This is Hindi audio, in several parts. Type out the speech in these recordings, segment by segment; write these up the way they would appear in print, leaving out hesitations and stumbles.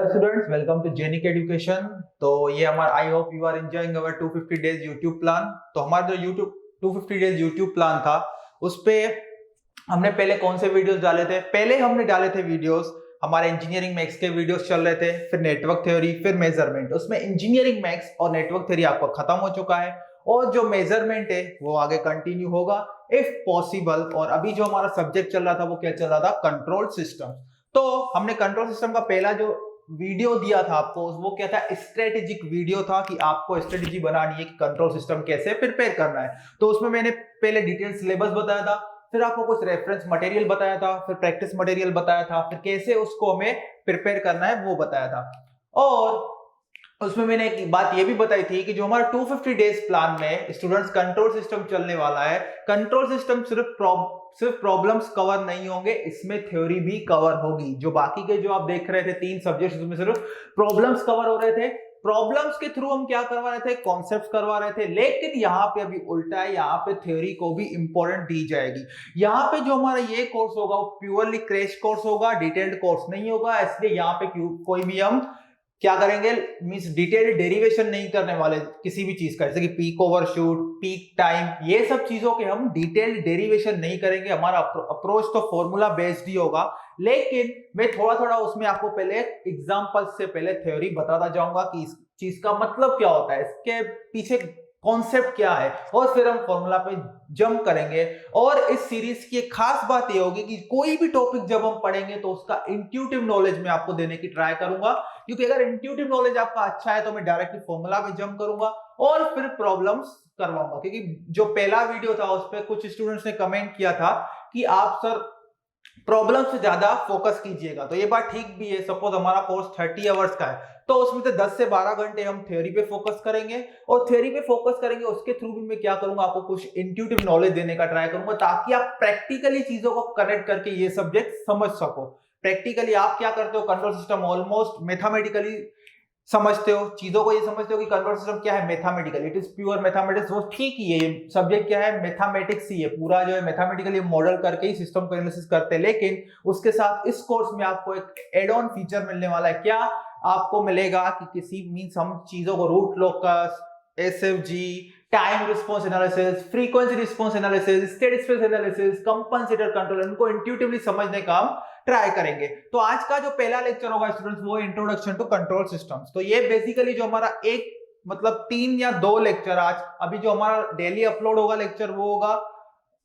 Students, welcome to Genic education. तो ये हमारा I hope you are enjoying our 250 days YouTube plan. तो हमारा जो यूट्यूब 250 डेज यूट्यूब प्लान था उस पे हमने पहले कौन से वीडियोस डाले थे? पहले हमने डाले थे वीडियोस, हमारे इंजीनियरिंग मैथ्स के वीडियोस चल रहे थे, फिर नेटवर्क थ्योरी, फिर मेजरमेंट। उसमें इंजीनियरिंग मैथ्स और नेटवर्क थ्योरी आपका खत्म हो चुका है और जो मेजरमेंट है वो आगे कंटिन्यू होगा इफ पॉसिबल। और अभी जो हमारा सब्जेक्ट चल रहा था वो क्या चल रहा था? Control system. तो हमने कंट्रोल सिस्टम का पहला जो वीडियो दिया था आपको वो क्या था? स्ट्रेटेजिक वीडियो था कि आपको स्ट्रेटेजी बनानी है कि कंट्रोल सिस्टम कैसे प्रिपेयर करना है। तो उसमें मैंने पहले डिटेल सिलेबस बताया था, फिर आपको कुछ रेफरेंस मटेरियल बताया था, फिर प्रैक्टिस मटेरियल बताया था, फिर कैसे उसको हमें प्रिपेयर करना है वो बताया था। और उसमें मैंने एक बात ये भी बताई थी कि जो हमारा 250 डेज प्लान में स्टूडेंट्स कंट्रोल सिस्टम चलने वाला है, कंट्रोल सिस्टम सिर्फ प्रॉब्लम्स कवर नहीं होंगे, इसमें थ्योरी भी कवर होगी। जो बाकी के जो आप देख रहे थे 3 सब्जेक्ट्स उसमें सिर्फ प्रॉब्लम्स कवर हो रहे थे। प्रॉब्लम्स के थ्रू हम क्या करवा रहे थे? कॉन्सेप्ट्स करवा रहे थे। लेकिन यहाँ पे अभी उल्टा है, यहाँ पे थ्योरी को भी इंपॉर्टेंट दी जाएगी। यहाँ पे जो हमारा ये कोर्स होगा वो प्योरली क्रैश कोर्स होगा, डिटेल्ड कोर्स नहीं होगा। इसलिए यहाँ पे कोई भी हम क्या करेंगे मींस डिटेल्ड डेरिवेशन नहीं करने वाले किसी भी चीज का, जैसे कि पीक ओवरशूट, पीक टाइम, ये सब चीजों के हम डिटेल्ड डेरिवेशन नहीं करेंगे। हमारा अप्रोच तो फॉर्मूला बेस्ड ही होगा, लेकिन मैं थोड़ा थोड़ा उसमें आपको पहले एग्जांपल से पहले थ्योरी बताता जाऊंगा कि इस चीज का मतलब क्या होता है, इसके पीछे कॉन्सेप्ट क्या है, और फिर हम फॉर्मूला पे जंप करेंगे। और इस सीरीज की एक खास बात ये होगी कि कोई भी टॉपिक जब हम पढ़ेंगे तो उसका इंट्यूटिव नॉलेज मैं आपको देने की ट्राई करूंगा, क्योंकि अगर इंट्यूटिव नॉलेज आपका अच्छा है तो मैं डायरेक्टली फॉर्मूला पे जंप करूंगा और फिर प्रॉब्लम्स करवाऊंगा। क्योंकि जो पहला वीडियो था उस पर कुछ स्टूडेंट्स ने कमेंट किया था कि आप सर प्रॉब्लम से ज्यादा फोकस कीजिएगा, तो ये बात ठीक भी है। सपोज हमारा कोर्स 30 आवर्स का है तो उसमें से 10 से 12 घंटे हम थ्योरी पे फोकस करेंगे, और थ्योरी पे फोकस करेंगे उसके थ्रू भी मैं क्या करूंगा, आपको कुछ इंट्यूटिव नॉलेज देने का ट्राई करूंगा ताकि आप प्रैक्टिकली चीजों को कनेक्ट करके ये सब्जेक्ट समझ सको। प्रैक्टिकली आप क्या करते हो? कंट्रोल सिस्टम ऑलमोस्ट मैथमेटिकली समझते हो, चीजों को ये समझते हो कि कंट्रोल सिस्टम क्या है, mathematical, it is pure mathematics. वो ठीक ही है, ये सब्जेक्ट क्या है, मैथमेटिक्स ही है, पूरा जो है मैथमेटिकली मॉडल करके ही सिस्टम को एनालिसिस करते हैं। लेकिन उसके साथ इस कोर्स में आपको एक एड ऑन फीचर मिलने वाला है। क्या आपको मिलेगा कि किसी मींस हम चीजों को root locus, SFG, time response analysis, frequency response analysis, state space analysis, compensator control, इनको इंट्यूटिवली समझने का हम ट्राई करेंगे। तो आज का जो पहला लेक्चर होगा स्टूडेंट्स वो इंट्रोडक्शन टू कंट्रोल सिस्टम्स। तो ये बेसिकली जो हमारा एक मतलब 3 या 2 लेक्चर आज अभी जो हमारा डेली अपलोड होगा लेक्चर वो होगा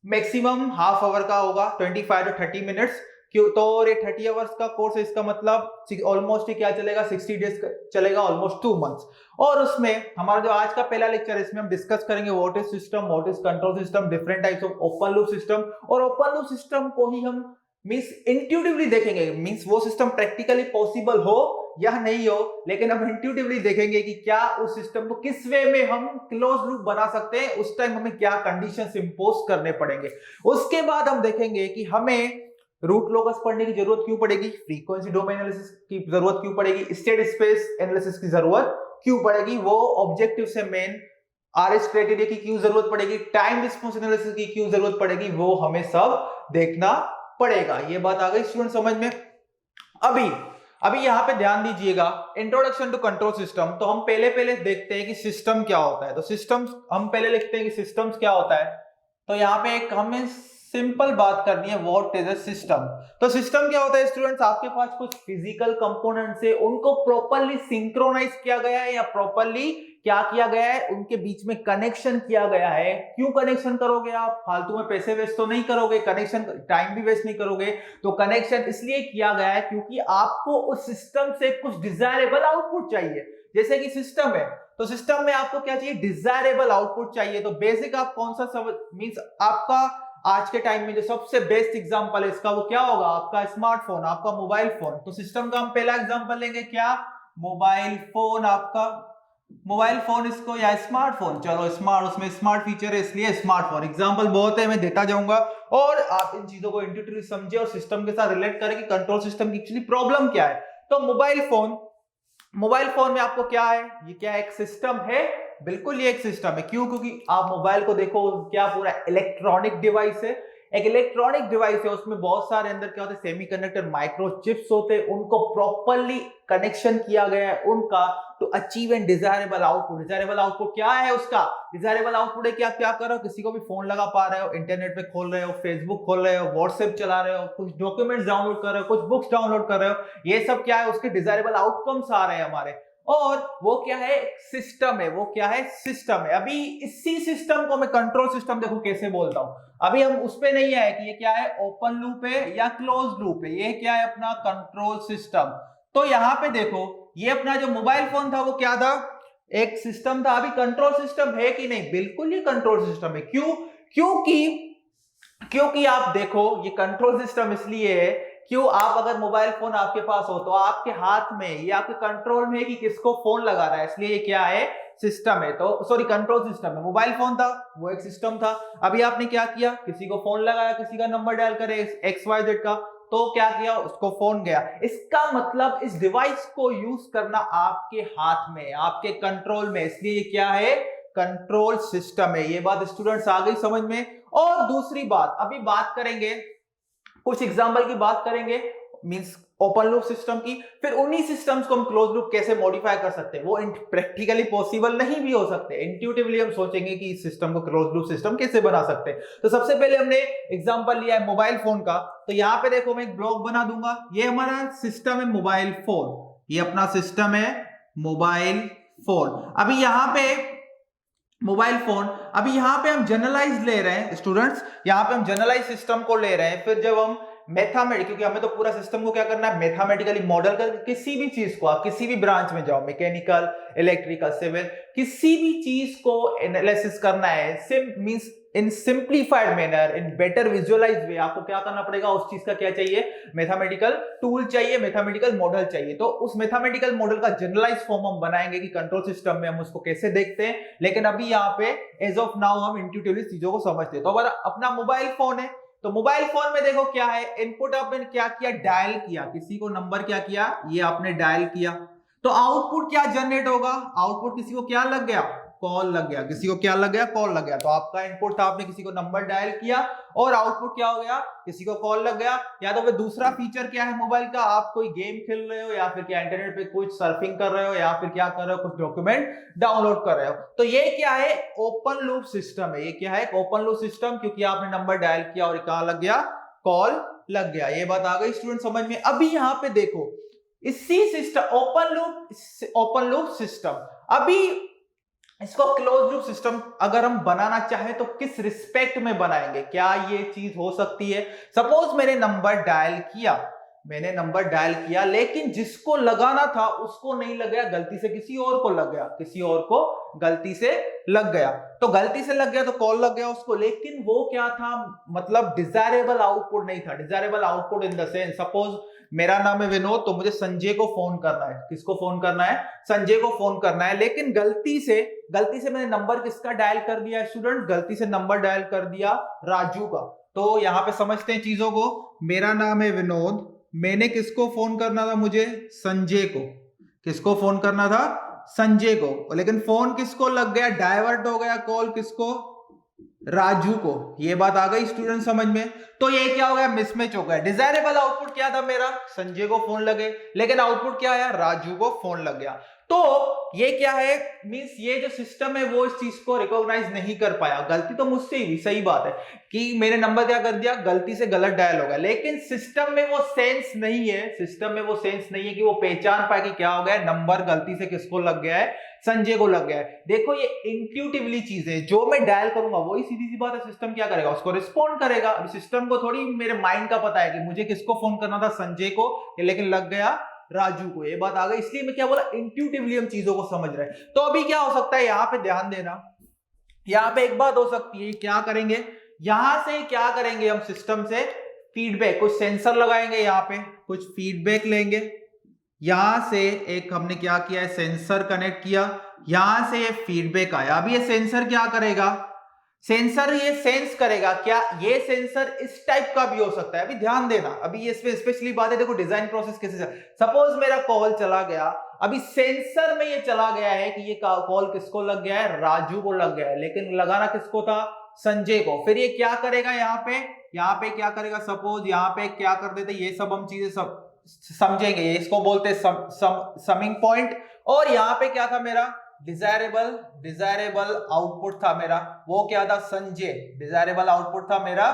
मैक्सिमम हाफ आवर का होगा, 25 to 30 मिनट्स। क्यों? तो ये 30 आवर्स का कोर्स है, इसका मतलब ऑलमोस्ट ही क्या चलेगा, 60 डेज चलेगा, ऑलमोस्ट 2 मंथ्स। और उसमें हमारा जो आज का पहला लेक्चर है इसमें हम डिस्कस करेंगे what is system, what is control system, different types of open loop system. और ओपन लूप सिस्टम को ही हम मींस इंट्यूटिवली देखेंगे, मींस वो सिस्टम प्रैक्टिकली पॉसिबल हो या नहीं हो, लेकिन हम इंट्यूटिवली देखेंगे कि क्या उस सिस्टम को किस वे में हम क्लोज लूप बना सकते हैं, उस टाइम हमें क्या कंडीशंस इंपोज करने पड़ेंगे। उसके बाद हम देखेंगे कि हमें रूट लोकस पढ़ने की जरूरत क्यों पड़ेगी, फ्रीक्वेंसी डोमेन एनालिसिस की जरूरत क्यों पड़ेगी, स्टेट स्पेस एनालिसिस की जरूरत क्यों पड़ेगी, वो ऑब्जेक्टिव से मेन आरएस क्राइटेरिया की क्यों जरूरत पड़ेगी, टाइम रिस्पांस एनालिसिस की क्यों जरूरत पड़ेगी, वो हमें सब देखना पड़ेगा। ये बात आ गई स्टूडेंट समझ में? अभी अभी यहां पे ध्यान दीजिएगा, इंट्रोडक्शन टू कंट्रोल सिस्टम। तो हम पहले देखते हैं कि सिस्टम क्या होता है। तो सिस्टम्स हम पहले लिखते हैं कि सिस्टम्स क्या होता है। तो यहाँ पे एक हमें सिंपल बात करनी है, व्हाट इज अ सिस्टम। तो सिस्टम क्या होता है स्टूडेंट्स? आपके पास कुछ फिजिकल कंपोनेंट्स है, उनको प्रॉपर्ली सिंक्रोनाइज किया गया है या प्रॉपर्ली क्या किया गया है, उनके बीच में कनेक्शन किया गया है। क्यों कनेक्शन करोगे आप? फालतू में पैसे वेस्ट तो नहीं करोगे, कनेक्शन टाइम भी वेस्ट नहीं करोगे। तो कनेक्शन इसलिए किया गया है क्योंकि आपको उस सिस्टम से कुछ डिजायरेबल आउटपुट चाहिए। जैसे कि सिस्टम है तो सिस्टम में आपको क्या चाहिए? डिजायरेबल आउटपुट चाहिए। तो बेसिक आप कौन सा समझ मींस आपका आज के टाइम में जो सबसे बेस्ट एग्जांपल है इसका वो क्या होगा? आपका स्मार्टफोन, आपका मोबाइल फोन। तो सिस्टम का हम पहला एग्जांपल लेंगे, क्या? Mobile phone. आपका मोबाइल फोन इसको या स्मार्टफोन, चलो स्मार्ट, उसमें स्मार्ट फीचर है इसलिए स्मार्टफोन। एग्जांपल बहुत है, मैं देता जाऊंगा और आप इन चीजों को इंट्यूटिवली समझे और सिस्टम के साथ रिलेट करें कि कंट्रोल सिस्टम की एक्चुअली प्रॉब्लम क्या है। तो मोबाइल फोन में आपको क्या है? ये क्या एक सिस्टम है? बिल्कुल ये एक सिस्टम है। क्यों? क्योंकि आप मोबाइल को देखो क्या पूरा इलेक्ट्रॉनिक डिवाइस है। एक इलेक्ट्रॉनिक डिवाइस है, उसमें बहुत सारे अंदर क्या होते हैं, सेमीकंडक्टर माइक्रोचिप्स होते हैं, उनको प्रॉपर्ली कनेक्शन किया गया है उनका to achieve an desirable output. Desirable output क्या है उसका? डिजायरेबल आउटपुट है कि आप क्या कर रहे हो, किसी को भी फोन लगा पा रहे हो, इंटरनेट पे खोल रहे हो, फेसबुक खोल रहे हो, व्हाट्सएप चला रहे हो, कुछ डॉक्यूमेंट्स डाउनलोड कर रहे हो, कुछ बुक्स डाउनलोड कर रहे हो, ये सब क्या है, उसके डिजायरेबल आउटकम्स आ रहे हैं हमारे। और वो क्या है, सिस्टम है, वो क्या है, सिस्टम है। अभी इसी सिस्टम को मैं कंट्रोल सिस्टम देखो कैसे बोलता हूं, अभी हम उस पे नहीं आए कि ये क्या है, ओपन लूप है या क्लोज लूप है, ये क्या है अपना कंट्रोल सिस्टम। तो यहां पे देखो, ये अपना जो मोबाइल फोन था वो क्या था, एक सिस्टम था। अभी कंट्रोल सिस्टम है कि नहीं? बिल्कुल ये कंट्रोल सिस्टम है। क्यों? क्योंकि क्योंकि आप देखो, ये कंट्रोल सिस्टम इसलिए है, क्यों, आप अगर मोबाइल फोन आपके पास हो तो आपके हाथ में, ये आपके कंट्रोल में है कि किसको फोन लगा रहा है, इसलिए ये क्या है, सिस्टम है। तो सॉरी, कंट्रोल सिस्टम है। मोबाइल फोन था वो एक सिस्टम था, अभी आपने क्या किया, किसी को फोन लगाया, किसी का नंबर डायल करे XYZ का, तो क्या किया, उसको फोन गया। इसका मतलब इस डिवाइस को यूज करना आपके हाथ में, आपके कंट्रोल में, इसलिए ये क्या है, कंट्रोल सिस्टम है। ये बात स्टूडेंट्स आ गई समझ में। और दूसरी बात, अभी बात करेंगे, कुछ एग्जांपल की बात करेंगे, मींस ओपन लूप सिस्टम की, फिर उन्हीं सिस्टम्स को हम क्लोज लूप कैसे मॉडिफाई कर सकते हैं। वो प्रैक्टिकली पॉसिबल नहीं भी हो सकते, इंट्यूटिवली हम सोचेंगे कि इस सिस्टम को क्लोज लूप सिस्टम कैसे बना सकते हैं। तो सबसे पहले हमने एग्जांपल लिया है मोबाइल फोन का, तो यहां पे देखो मैं एक ब्लॉक बना दूंगा, ये हमारा सिस्टम है मोबाइल फोन, ये अपना सिस्टम है मोबाइल फोन। अभी यहां पे मोबाइल फोन, अभी यहां पे हम जनरलाइज ले रहे हैं स्टूडेंट्स, यहां पे हम जनरलाइज सिस्टम को ले रहे हैं। फिर जब हम मैथमेटिक, क्योंकि हमें तो पूरा सिस्टम को क्या करना है, मैथमेटिकली मॉडल कर, किसी भी चीज को आप किसी भी ब्रांच में जाओ, मैकेनिकल, इलेक्ट्रिकल, सिविल, किसी भी चीज को एनालिसिस करना है, means in simplified manner, in better visualise way, आपको क्या करना पड़ेगा, उस चीज का क्या चाहिए, मैथमेटिकल टूल चाहिए, मैथमेटिकल मॉडल चाहिए। तो उस मैथमेटिकल मॉडल का जनरलाइज फॉर्म हम बनाएंगे कि कंट्रोल सिस्टम में हम उसको कैसे देखते हैं, लेकिन अभी यहाँ पे एज ऑफ नाउ हम इंट्यूटिवली चीजों को समझते हैं। तो अगर अपना मोबाइल फोन है, तो मोबाइल फोन में देखो क्या है, इनपुट आपने क्या किया, डायल किया, किसी को नंबर क्या किया, ये आपने डायल किया, तो आउटपुट क्या जनरेट होगा, आउटपुट किसी को क्या लग गया, कॉल लग गया, किसी को क्या लग गया, कॉल लग गया। तो आपका इनपुट था, आपने किसी को नंबर डायल किया और आउटपुट क्या हो गया, किसी को कॉल लग गया। या तो फिर दूसरा फीचर क्या है मोबाइल का, आप कोई गेम खेल रहे हो, या फिर क्या इंटरनेट पे कुछ सर्फिंग कर रहे हो, या फिर क्या कर रहे हो, कुछ डॉक्यूमेंट डाउनलोड कर रहे हो। तो ये क्या है, ओपन लूप सिस्टम है। ये क्या है, ओपन लूप सिस्टम, क्योंकि आपने नंबर डायल किया और कहां लग गया, कॉल लग गया। ये बात आ गई स्टूडेंट समझ में। अभी यहां पे देखो, इसी सिस्टम ओपन लूप सिस्टम, अभी इसको क्लोज लूप सिस्टम अगर हम बनाना चाहे तो किस रिस्पेक्ट में बनाएंगे, क्या ये चीज हो सकती है। सपोज मैंने नंबर डायल किया, लेकिन जिसको लगाना था उसको नहीं लग गया, गलती से किसी और को लग गया, किसी और को गलती से लग गया, तो गलती से लग गया तो कॉल लग गया उसको, लेकिन वो क्या था, मतलब डिजायरेबल आउटपुट नहीं था। Desirable output in the sense, suppose मेरा नाम है विनोद, तो मुझे संजय को फोन करना है, किसको फोन करना है, संजय को फोन करना है, लेकिन गलती से मैंने नंबर किसका डायल कर दिया स्टूडेंट, गलती से नंबर डायल कर दिया राजू का। तो यहां पे समझते हैं चीजों को, मेरा नाम है विनोद, मैंने किसको फोन करना था, मुझे संजय को, किसको फोन करना था, संजय को, लेकिन फोन किसको लग गया, डाइवर्ट हो गया कॉल, किसको, राजू को। ये बात आ गई स्टूडेंट समझ में। तो ये क्या हो गया, मिसमैच हो गया। डिजायरेबल आउटपुट क्या था मेरा, संजय को फोन लगे, लेकिन आउटपुट क्या आया, राजू को फोन लग गया। तो ये क्या है, मींस ये जो सिस्टम है वो इस चीज को रिकॉग्नाइज नहीं कर पाया। गलती तो मुझसे ही हुई, सही बात है कि मैंने नंबर क्या कर दिया, गलती से गलत डायल हो गया, लेकिन सिस्टम में वो सेंस नहीं है, सिस्टम में वो सेंस नहीं है कि वो पहचान पाए कि क्या हो गया, नंबर गलती से किसको लग गया है, संजय को लग गया है। देखो ये इंट्यूटिवली चीज है, जो मैं डायल करूंगा वही सीधी सी बात है, सिस्टम क्या करेगा, उसको रिस्पॉन्ड करेगा। अब सिस्टम को थोड़ी मेरे माइंड का पता है कि मुझे किसको फोन करना था, संजय को, लेकिन लग गया राजू को। ये बात आ गई, इसलिए मैं क्या बोला, इंट्यूटिवली हम चीजों को समझ रहे हैं। तो अभी क्या हो सकता है, यहां पे ध्यान देना, यहां पे एक बात हो सकती है, क्या करेंगे, यहां से क्या करेंगे हम, सिस्टम से फीडबैक, कुछ सेंसर लगाएंगे, यहां पे कुछ फीडबैक लेंगे, यहां से एक हमने क्या किया है, सेंसर कनेक्ट किया, यहां से ये फीडबैक आया। अब ये सेंसर क्या करेगा, सेंसर ये सेंस करेगा, क्या ये सेंसर इस टाइप का भी हो सकता है। अभी ध्यान देना, अभी ये स्पेशली बात है, देखो डिजाइन प्रोसेस कैसे, सपोज मेरा कॉल चला गया, अभी सेंसर में ये चला गया है कि ये कॉल किसको लग गया है, राजू को लग गया है, लेकिन लगाना किसको था, संजय को। फिर ये क्या करेगा, यहाँ पे यहाँ पे क्या करेगा, सपोज यहाँ पे क्या कर देते, ये सब हम चीजें सब समझेंगे, इसको बोलते हैं समिंग पॉइंट। और यहाँ पे क्या था मेरा, डिजायरेबल आउटपुट था मेरा, वो क्या था, संजय, डिजायरेबल आउटपुट था मेरा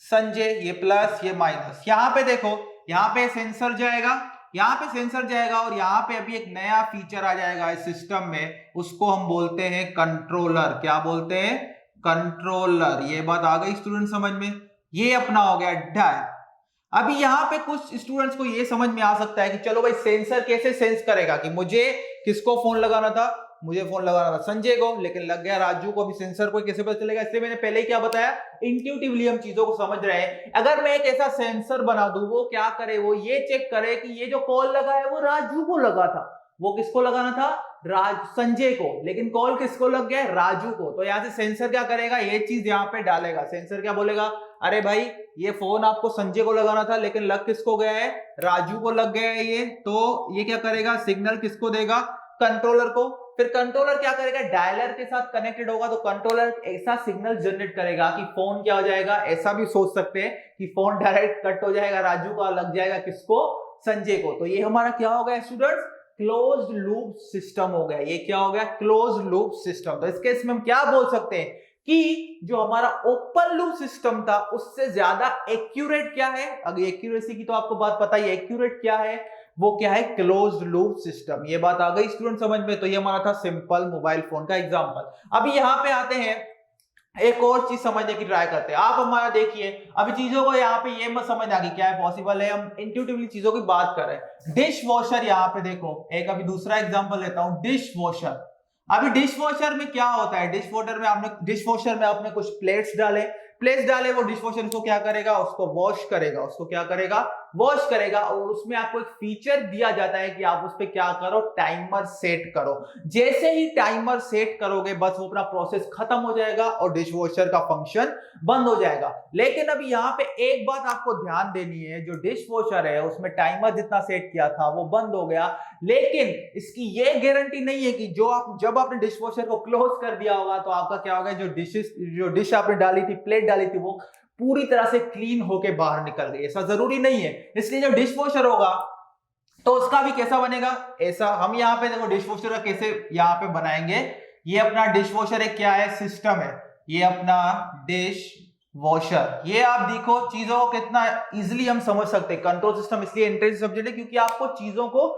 संजय, ये प्लस ये माइनस। यहाँ पे देखो, यहाँ पे सेंसर जाएगा, यहाँ पे सेंसर जाएगा, और यहाँ पे अभी एक नया फीचर आ जाएगा इस सिस्टम में, उसको हम बोलते हैं कंट्रोलर। क्या बोलते हैं, कंट्रोलर। ये बात आ गई स्टूडेंट समझ में, ये अपना हो गया डायल। अभी यहाँ पे कुछ स्टूडेंट्स को ये समझ में आ सकता है कि चलो भाई सेंसर कैसे सेंस करेगा कि मुझे किसको फोन लगाना था, मुझे फोन लगाना था संजय को, लेकिन लग गया राजू को। अभी सेंसर को कैसे पता चलेगा, इसलिए मैंने पहले ही क्या बताया, इंट्यूटिवली हम चीजों को समझ रहे हैं। अगर मैं एक ऐसा सेंसर बना दूं, वो क्या करे, वो ये चेक करे कि ये जो कॉल लगा है वो राजू को लगा था, वो किसको लगाना था, संजय को, लेकिन कॉल किसको लग गया, राजू को। तो यहां से सेंसर क्या करेगा, ये चीज यहां पे डालेगा। सेंसर क्या बोलेगा, अरे भाई ये फोन आपको संजय को लगाना था, लेकिन लग किसको गया है, राजू को लग गया है ये। तो ये क्या करेगा, सिग्नल किसको देगा, कंट्रोलर को। फिर कंट्रोलर क्या करेगा, डायलर के साथ कनेक्टेड होगा, तो कंट्रोलर ऐसा सिग्नल जनरेट करेगा कि फोन क्या हो जाएगा, ऐसा भी सोच सकते हैं कि फोन डायरेक्ट कट हो जाएगा, राजू का लग जाएगा किसको, संजय को। तो ये हमारा क्या हो गया स्टूडेंट्स, क्लोज्ड लूप सिस्टम हो गया। ये क्या हो गया, क्लोज्ड लूप सिस्टम। तो इस केस में हम क्या बोल सकते हैं कि जो हमारा ओपन लूप सिस्टम था उससे ज्यादा एक्यूरेट क्या है, अगर एक्यूरेसी की तो आपको बात पता ही, एक्यूरेट क्या है, वो क्या है, क्लोज्ड लूप सिस्टम। ये बात आ गई स्टूडेंट समझ में। तो ये हमारा था सिंपल मोबाइल फोन का एग्जांपल। अभी यहां पे आते हैं, एक और चीज समझने की ट्राई करते हैं। आप हमारा देखिए, अभी चीजों को यहाँ पे ये मत समझना कि क्या है पॉसिबल है, हम इंट्यूटिवली चीजों की बात कर रहे हैं। डिश वॉशर, यहाँ पे देखो एक अभी दूसरा एग्जांपल लेता हूं, डिश वॉशर। अभी डिश वॉशर में क्या होता है, डिश वॉशर में आपने कुछ प्लेट्स डाले, वो डिश वॉशर उसको क्या करेगा, उसको वॉश करेगा, उसको क्या करेगा, वॉश करेगा। और उसमें आपको एक फीचर दिया जाता है कि आप उस पर क्या करो, टाइमर सेट करो। जैसे ही टाइमर सेट करोगे बस वो अपना प्रोसेस खत्म हो जाएगा और डिश वॉशर का फंक्शन बंद हो जाएगा। लेकिन अभी यहाँ पे एक बात आपको ध्यान देनी है, जो डिश वॉशर है उसमें टाइमर जितना सेट किया था वो बंद हो गया, लेकिन इसकी ये गारंटी नहीं है कि जब आपने डिश वॉशर को क्लोज कर दिया होगा तो आपका क्या होगा, जो डिश आपने डाली थी, प्लेट डाली थी, वो पूरी तरह से क्लीन होके बाहर निकल गई। ऐसा जरूरी नहीं है। इसलिए जो डिश वॉशर होगा तो उसका भी कैसा बनेगा, ऐसा। हम यहाँ पे देखो डिश वॉशर का कैसे यहाँ पे बनाएंगे। ये अपना डिश वॉशर एक क्या है, सिस्टम है, ये अपना डिश वॉशर। ये आप देखो चीजों को कितना इजीली हम समझ सकते हैं। कंट्रोल सिस्टम इसलिए इंटरेस्टिंग सब्जेक्ट है क्योंकि आपको चीजों को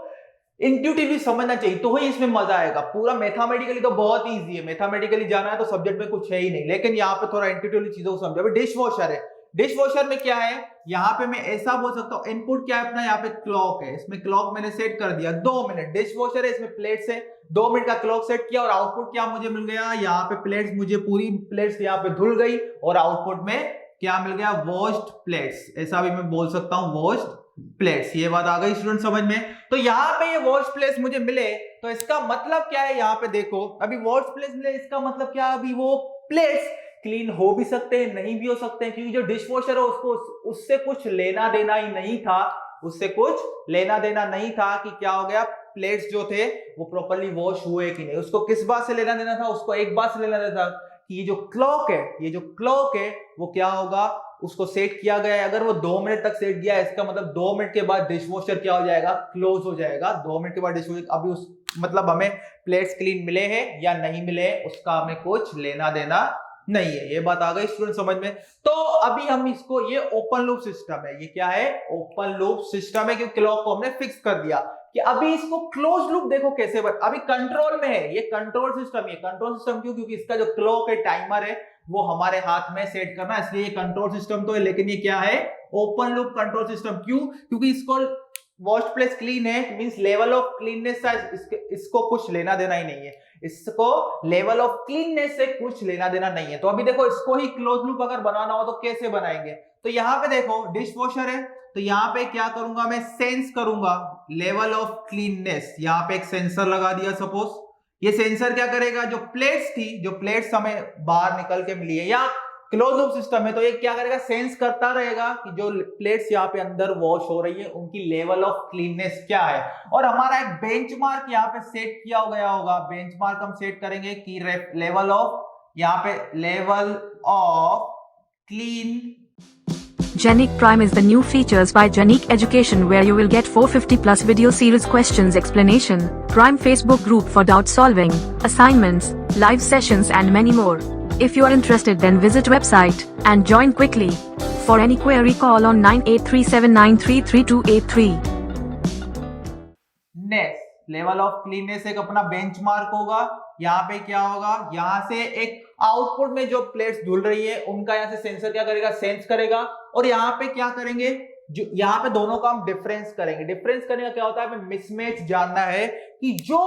इंट्यूटिवली समझना चाहिए, तो ही इसमें मजा आएगा। पूरा मैथमेटिकली तो बहुत इजी है, मैथमेटिकली जाना है तो सब्जेक्ट में कुछ है ही नहीं, लेकिन यहाँ पे थोड़ा इंट्यूटिवली चीजों को समझो। डिश वॉशर है, डिश वॉशर में क्या है, यहाँ पे मैं ऐसा बोल सकता हूँ, इनपुट क्या है अपना, यहाँ पे क्लॉक है, इसमें क्लॉक मैंने सेट कर दिया 2 मिनट। डिश वॉशर है, इसमें प्लेट्स है, 2 मिनट का क्लॉक सेट किया और आउटपुट क्या मुझे मिल गया, यहाँ पे प्लेट्स, मुझे पूरी प्लेट्स यहाँ पे धुल गई और आउटपुट में क्या मिल गया, वॉश्ड प्लेट्स। ऐसा भी मैं बोल सकता हूँ, वॉश्ड प्लेट्स। ये बात आ गई स्टूडेंट समझ में। तो यहाँ पे ये वॉश प्लेट्स मुझे मिले, तो इसका मतलब क्या है, यहाँ पे देखो अभी वॉश प्लेट्स मिले, इसका मतलब क्या, अभी वो प्लेट्स क्लीन हो भी सकते हैं, नहीं भी हो सकते हैं, क्योंकि जो डिश वॉशर है उसको उससे कुछ लेना देना ही नहीं था, उससे कुछ लेना देना नहीं था कि क्या हो गया, प्लेट्स जो थे वो प्रॉपर्ली वॉश हुए कि नहीं। उसको किस बात से लेना देना था, उसको एक बात से लेना देना था कि ये जो क्लॉक है वो क्या होगा, उसको सेट किया गया है। अगर वो 2 मिनट तक सेट किया है, इसका मतलब 2 मिनट के बाद डिश वॉशर क्या हो जाएगा, क्लोज हो जाएगा। 2 मिनट के बाद डिश वॉशर, अभी उस मतलब हमें प्लेट्स क्लीन मिले हैं या नहीं मिले, उसका हमें कुछ लेना देना नहीं है। ये बात आ गई स्टूडेंट समझ में। तो अभी हम इसको, ये ओपन लूप सिस्टम है, ये क्या है, ओपन लूप सिस्टम है, क्योंकि क्लॉक को हमने फिक्स कर दिया कि अभी इसको क्लोज लूप देखो कैसे अभी कंट्रोल में है, ये कंट्रोल सिस्टम। ये कंट्रोल सिस्टम क्यों, क्योंकि इसका जो क्लॉक है, टाइमर है, वो हमारे हाथ में सेट करना, इसलिए ये कंट्रोल सिस्टम तो है, लेकिन ये क्या है, ओपन लूप कंट्रोल सिस्टम। क्यों, क्योंकि इसको वॉश्ड प्लेस क्लीन है, मींस लेवल ऑफ क्लीननेस का इसको कुछ लेना देना ही नहीं है, इसको लेवल ऑफ क्लीननेस से कुछ लेना देना नहीं है। तो अभी देखो इसको ही क्लोज लूप अगर बनाना हो तो कैसे बनाएंगे, तो यहाँ पे देखो डिश वॉशर है, तो यहाँ पे क्या करूंगा मैं, सेंस करूंगा लेवल ऑफ क्लीननेस। यहाँ पे एक सेंसर लगा दिया, सपोज ये सेंसर क्या करेगा, जो प्लेट्स थी, जो प्लेट्स हमें बाहर निकल के मिली है, या क्लोज लूप सिस्टम है, तो ये क्या करेगा, सेंस करता रहेगा कि जो प्लेट्स यहाँ पे अंदर वॉश हो रही है उनकी लेवल ऑफ क्लीननेस क्या है। और हमारा एक बेंचमार्क यहाँ पे सेट किया गया होगा, बेंचमार्क हम सेट करेंगे कि लेवल ऑफ, यहाँ पे level of clean Genic Prime is the new features by Genic Education where you will get 450 plus video series questions explanation, Prime Facebook group for doubt solving, assignments, live sessions and many more. If you are interested then visit website and join quickly. For any query call on 9837933283. Next level of cleanness एक अपना बेंचमार्क होगा। यहाँ पे क्या होगा, यहाँ से एक आउटपुट में जो प्लेट्स धुल रही है उनका यहाँ से सेंसर क्या करेगा, सेंस करेगा। और यहाँ पे क्या करेंगे, जो यहाँ पे दोनों का हम डिफरेंस करेंगे। डिफरेंस करने का क्या होता है, हमें मिसमैच जानना है कि जो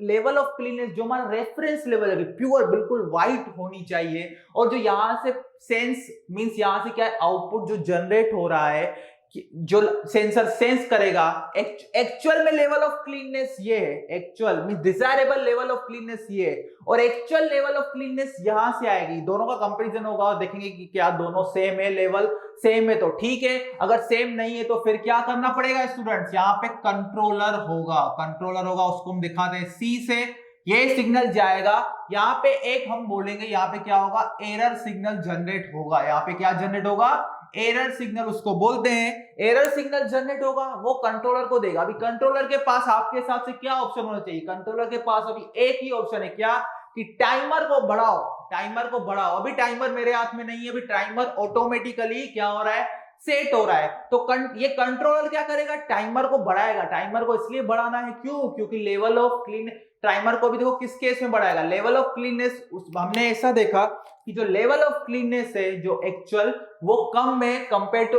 लेवल ऑफ क्लीननेस, जो हमारा रेफरेंस लेवल है प्योर बिल्कुल व्हाइट होनी चाहिए, और जो यहाँ से सेंस मींस यहाँ से क्या है, आउटपुट जो जनरेट हो रहा है, जो सेंसर सेंस करेगा। एक्चुअल में लेवल ऑफ क्लीननेस ये है, actual means desirable level of cleanness ये है, और एक्चुअल लेवल ऑफ क्लीननेस यहां से आएगी। दोनों का कंपैरिजन होगा और देखेंगे कि क्या दोनों सेम है, लेवल सेम है तो ठीक है, अगर सेम नहीं है तो फिर क्या करना पड़ेगा स्टूडेंट्स, यहाँ पे कंट्रोलर होगा। कंट्रोलर होगा, उसको हम दिखाते हैं सी से, ये सिग्नल जाएगा यहाँ पे, एक हम बोलेंगे यहाँ पे क्या होगा, एरर सिग्नल जनरेट होगा। यहाँ पे क्या जनरेट होगा, एरर सिग्नल उसको बोलते हैं। एरर सिग्नल जनरेट होगा, वो कंट्रोलर को देगा। अभी कंट्रोलर के पास आपके हिसाब से क्या ऑप्शन होना चाहिए, कंट्रोलर के पास अभी एक ही ऑप्शन है, क्या, कि टाइमर को बढ़ाओ, टाइमर को बढ़ाओ। अभी टाइमर मेरे हाथ में नहीं है, अभी टाइमर ऑटोमेटिकली क्या हो रहा है, सेट हो रहा है। तो ये कंट्रोलर क्या करेगा, टाइमर को बढ़ाएगा। टाइमर को इसलिए बढ़ाना है क्यों, क्योंकि लेवल ऑफ क्लीन, टाइमर को भी देखो किस केस में बढ़ाएगा, लेवल ऑफ क्लीननेस। हमने ऐसा देखा कि जो लेवल ऑफ क्लीननेस है, जो एक्चुअल, वो कम है compare to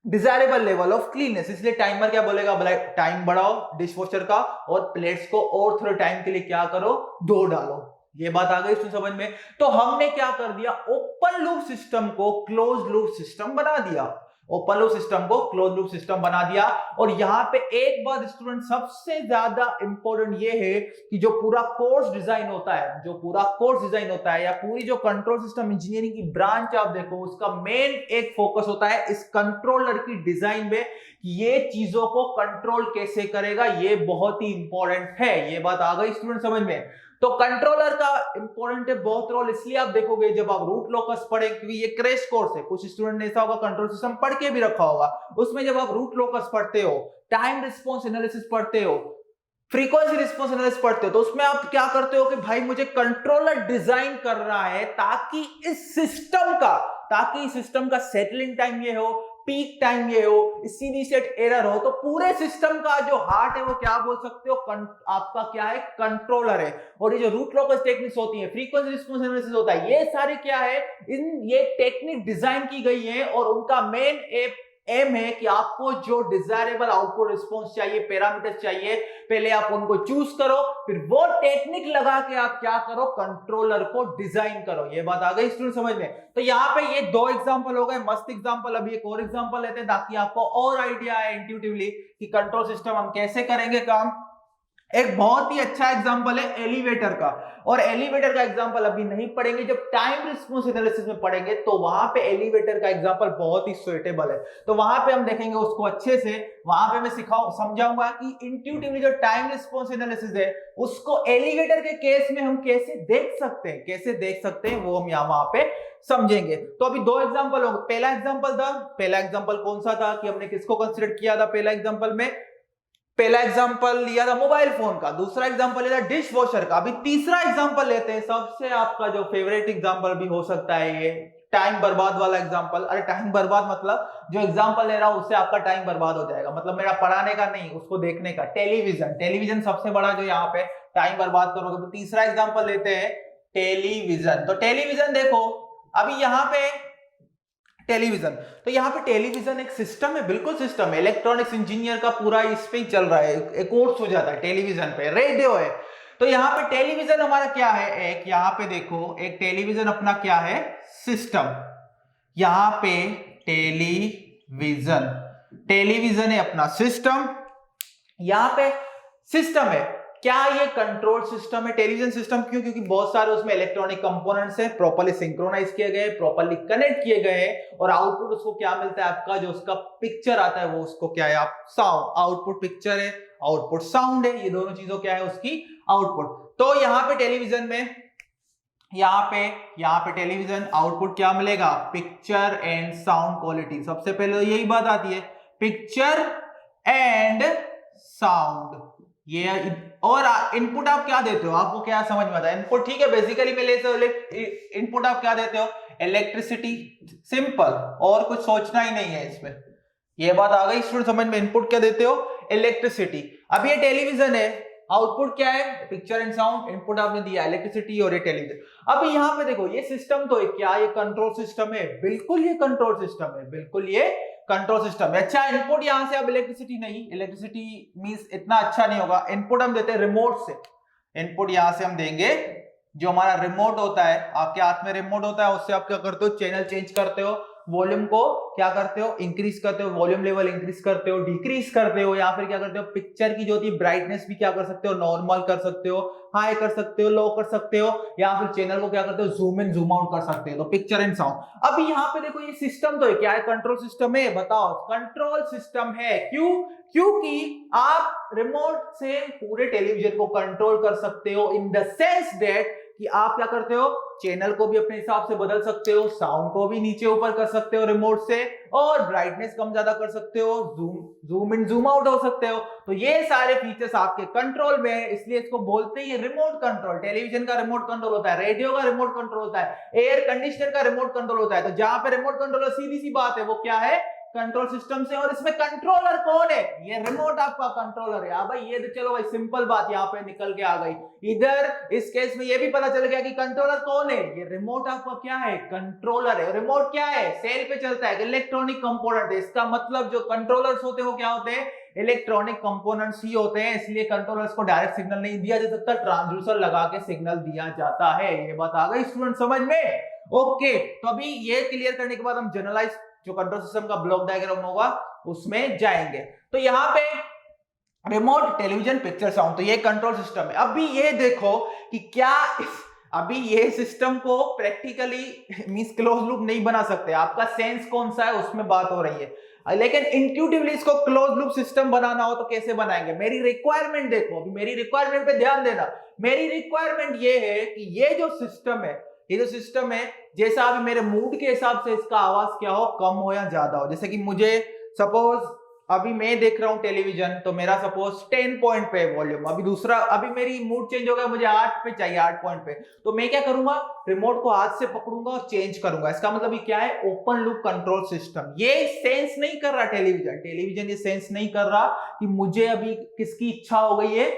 desirable level of cleanness, इसलिए टाइमर क्या बोलेगा, टाइम बढ़ाओ डिशवॉशर का, और प्लेट्स को और थोड़े टाइम के लिए क्या करो, धो डालो। ये बात आ गई समझ में। तो हमने क्या कर दिया, ओपन लूप सिस्टम को क्लोज लूप सिस्टम बना दिया, ओपन लूप सिस्टम को क्लोज लूप सिस्टम बना दिया। और यहां पे एक बात स्टूडेंट सबसे ज्यादा इंपॉर्टेंट ये है कि जो पूरा कोर्स डिजाइन होता है, जो पूरा कोर्स डिजाइन होता है, या पूरी जो कंट्रोल सिस्टम इंजीनियरिंग की ब्रांच आप देखो, उसका मेन एक फोकस होता है इस कंट्रोलर की डिजाइन में, ये चीजों को कंट्रोल कैसे करेगा, ये बहुत ही इंपॉर्टेंट है। ये बात आ गई स्टूडेंट समझ में। तो कंट्रोलर का इंपॉर्टेंट है बहुत रोल, इसलिए आप देखोगे जब आप रूट लोकस पढ़े, क्योंकि ये क्रैश कोर्स है, कुछ स्टूडेंट ने ऐसा होगा कंट्रोल सिस्टम पढ़ के भी रखा होगा, उसमें जब आप रूट लोकस पढ़ते हो, टाइम रिस्पांस एनालिसिस पढ़ते हो, फ्रीक्वेंसी रिस्पांस एनालिसिस पढ़ते हो, तो उसमें आप क्या करते हो कि भाई मुझे कंट्रोलर डिजाइन कर रहा है ताकि इस सिस्टम का सेटलिंग टाइम ये हो, पीक टाइम ये हो, सीधी सेट एरर हो, तो पूरे सिस्टम का जो हार्ट है वो क्या बोल सकते हो, आपका क्या है, कंट्रोलर है। और ये जो रूट लोकस टेक्निक्स होती है, फ्रीक्वेंसी रिस्पांस एनालिसिस होता है, ये सारे क्या है, ये टेक्निक डिजाइन की गई है, और उनका मेन एम है कि आपको जो डिजायरेबल आउटपुट रिस्पांस चाहिए, पैरामीटर्स चाहिए, पहले आप उनको चूज करो, फिर वो टेक्निक लगा के आप क्या करो, कंट्रोलर को डिजाइन करो। ये बात आ गई स्टूडेंट समझ में। तो यहाँ पे ये दो एग्जांपल हो गए, मस्त एग्जांपल। अभी एक और एग्जांपल लेते हैं ताकि आपको और आइडिया आए इंट्यूटिवली कि कंट्रोल सिस्टम हम कैसे करेंगे काम। एक बहुत ही अच्छा एग्जांपल है एलिवेटर का, और एलिवेटर का एग्जांपल अभी नहीं पढ़ेंगे, जब टाइम रिस्पांस एनालिसिस में पढ़ेंगे तो वहां पे एलिवेटर का एग्जांपल बहुत ही सुइटेबल है, तो वहां पे हम देखेंगे उसको अच्छे से। वहां पे मैं समझाऊंगा कि इंट्यूटिवली जो टाइम रिस्पांस एनालिसिस है उसको एलिवेटर के केस में हम कैसे देख सकते हैं वो हम वहां पे समझेंगे। तो अभी दो एग्जांपल हो गए। पहला एग्जांपल कौन सा था कि हमने किसको कंसीडर किया था पहला एग्जांपल लिया था मोबाइल फोन का, दूसरा एग्जांपल लिया था डिश वॉशर का। अभी तीसरा एग्जांपल लेते हैं, सबसे आपका जो फेवरेट एग्जांपल भी हो सकता है ये टाइम बर्बाद वाला एग्जांपल। अरे टाइम बर्बाद मतलब जो एग्जांपल ले रहा हूं उससे आपका टाइम बर्बाद हो जाएगा, मतलब मेरा पढ़ाने का नहीं, उसको देखने का। टेलीविजन सबसे बड़ा जो यहाँ पे टाइम बर्बाद करोगे। तो तीसरा एग्जांपल लेते हैं टेलीविजन। तो टेलीविजन देखो, अभी यहाँ पे टेलीविजन, तो यहाँ पे टेलीविजन एक सिस्टम है, बिल्कुल सिस्टम है, इलेक्ट्रॉनिक्स इंजीनियर का पूरा इस पे ही चल रहा है, एक कोर्स हो जाता है टेलीविजन पे, रेडियो है। तो यहाँ पे टेलीविजन हमारा क्या है, एक यहाँ पे देखो, एक टेलीविजन अपना क्या है, सिस्टम। यहाँ पे टेलीविजन है अपना सिस्टम, यहाँ पे सिस्टम है। क्या ये कंट्रोल सिस्टम है टेलीविजन सिस्टम? क्यों? क्योंकि बहुत सारे उसमें इलेक्ट्रॉनिक कंपोनेंट्स हैं, प्रॉपर्ली सिंक्रोनाइज किए गए, प्रॉपर्ली कनेक्ट किए गए हैं, और आउटपुट उसको क्या मिलता है, आपका जो उसका पिक्चर आता है वो उसको क्या है, आप साउंड, आउटपुट पिक्चर है, आउटपुट साउंड है, ये दोनों चीजों क्या है उसकी आउटपुट। तो यहाँ पे टेलीविजन में यहाँ पे टेलीविजन आउटपुट क्या मिलेगा, पिक्चर एंड साउंड क्वालिटी। सबसे पहले तो यही बात आती है, पिक्चर एंड साउंड। ये और इनपुट आप क्या देते हो, आपको क्या समझ में आता है इनपुट? ठीक है, बेसिकली मैं ले इनपुट आप क्या देते हो, इलेक्ट्रिसिटी, सिंपल, और कुछ सोचना ही नहीं है इसमें। ये बात आ गई स्टूडेंट समझ में, इनपुट क्या देते हो, इलेक्ट्रिसिटी। अब ये टेलीविजन है, आउटपुट क्या है, पिक्चर एंड साउंड, इनपुट आपने दिया इलेक्ट्रिसिटी और ये टेलीविजन। अब यहाँ पे देखो ये सिस्टम तो है, क्या ये कंट्रोल सिस्टम है? बिल्कुल ये कंट्रोल सिस्टम है, बिल्कुल ये कंट्रोल सिस्टम है। अच्छा, इनपुट यहां से अब इलेक्ट्रिसिटी नहीं, इलेक्ट्रिसिटी मींस इतना अच्छा नहीं होगा, इनपुट हम देते हैं रिमोट से। इनपुट यहां से हम देंगे, जो हमारा रिमोट होता है, आपके हाथ में रिमोट होता है, उससे आप क्या करते हो, चैनल चेंज करते हो, वॉल्यूम को क्या करते हो, इंक्रीज करते हो, वॉल्यूम लेवल इंक्रीज करते हो, डिक्रीज करते हो, या फिर क्या करते हो, पिक्चर की जो होती है ब्राइटनेस भी क्या कर सकते हो, नॉर्मल कर सकते हो, हाई कर सकते हो, लो कर सकते हो, या फिर चैनल को क्या करते हो, जूम इन जूम आउट कर सकते हो। तो पिक्चर एंड साउंड। अब यहाँ पे देखो ये सिस्टम तो है, क्या है, कंट्रोल सिस्टम है, बताओ कंट्रोल सिस्टम है। क्यों? क्योंकि आप रिमोट से पूरे टेलीविजन को कंट्रोल कर सकते हो, इन द सेंस दैट कि आप क्या करते हो, चैनल को भी अपने हिसाब से बदल सकते हो, साउंड को भी नीचे ऊपर कर सकते हो रिमोट से, और ब्राइटनेस कम ज्यादा कर सकते हो, जूम इन जूम आउट हो सकते हो। तो ये सारे फीचर्स आपके कंट्रोल में है, इसलिए इसको बोलते हैं रिमोट कंट्रोल। टेलीविजन का रिमोट कंट्रोल होता है, रेडियो का रिमोट कंट्रोल होता है, एयर कंडीशनर का रिमोट कंट्रोल होता है। तो जहां पे रिमोट कंट्रोलर, सीधी सी बात है, वो क्या है, कंट्रोल सिस्टम से। और इसमें कंट्रोलर कौन है, ये रिमोट आपका कंट्रोलर है। हाँ भाई, ये तो चलो भाई सिंपल बात यहाँ पे निकल के आ गई। इधर इस केस में ये भी पता चल गया कि कंट्रोलर कौन है, ये रिमोट आपका क्या है, कंट्रोलर है। रिमोट क्या है, सेल पे चलता है, इलेक्ट्रॉनिक कंपोनेंट है। इसका मतलब जो कंट्रोलर्स होते हैं वो क्या होते हैं, इलेक्ट्रॉनिक कंपोनेंट्स ही होते हैं। इसलिए कंट्रोलर्स को डायरेक्ट सिग्नल नहीं दिया जा सकता, ट्रांसड्यूसर लगा के सिग्नल दिया जाता है। ये बात आ गई स्टूडेंट समझ में? ओके, तो अभी ये क्लियर करने के बाद हम जनरलाइज जो कंट्रोल सिस्टम का ब्लॉक डायग्राम होगा उसमें जाएंगे। तो यहाँ पे रिमोट, टेलीविजन, पिक्चर, साउंड, तो ये कंट्रोल सिस्टम है। अभी ये देखो कि क्या अभी ये सिस्टम को प्रैक्टिकली मींस क्लोज लूप नहीं बना सकते, आपका सेंस कौन सा है उसमें बात हो रही है। लेकिन इंट्यूटिवली इसको क्लोज लूप सिस्टम बनाना हो तो कैसे बनाएंगे, मेरी रिक्वायरमेंट देखो, अभी मेरी रिक्वायरमेंट पे ध्यान देना। मेरी रिक्वायरमेंट ये है कि ये जो सिस्टम है, ये जो सिस्टम है, जैसा अभी मेरे मूड के हिसाब से इसका आवाज क्या हो, कम हो या ज्यादा हो। जैसे कि मुझे सपोज अभी मैं देख रहा हूं टेलीविजन, तो मेरा सपोज 10 पॉइंट पे वॉल्यूम, अभी दूसरा, अभी मेरी मूड चेंज हो गया, मुझे 8 पे चाहिए, 8 पॉइंट पे। तो मैं क्या करूंगा, रिमोट को हाथ से पकड़ूंगा और चेंज करूंगा। इसका मतलब ये क्या है, ओपन लूप कंट्रोल सिस्टम। ये सेंस नहीं कर रहा टेलीविजन ये सेंस नहीं कर रहा कि मुझे अभी किसकी इच्छा हो गई है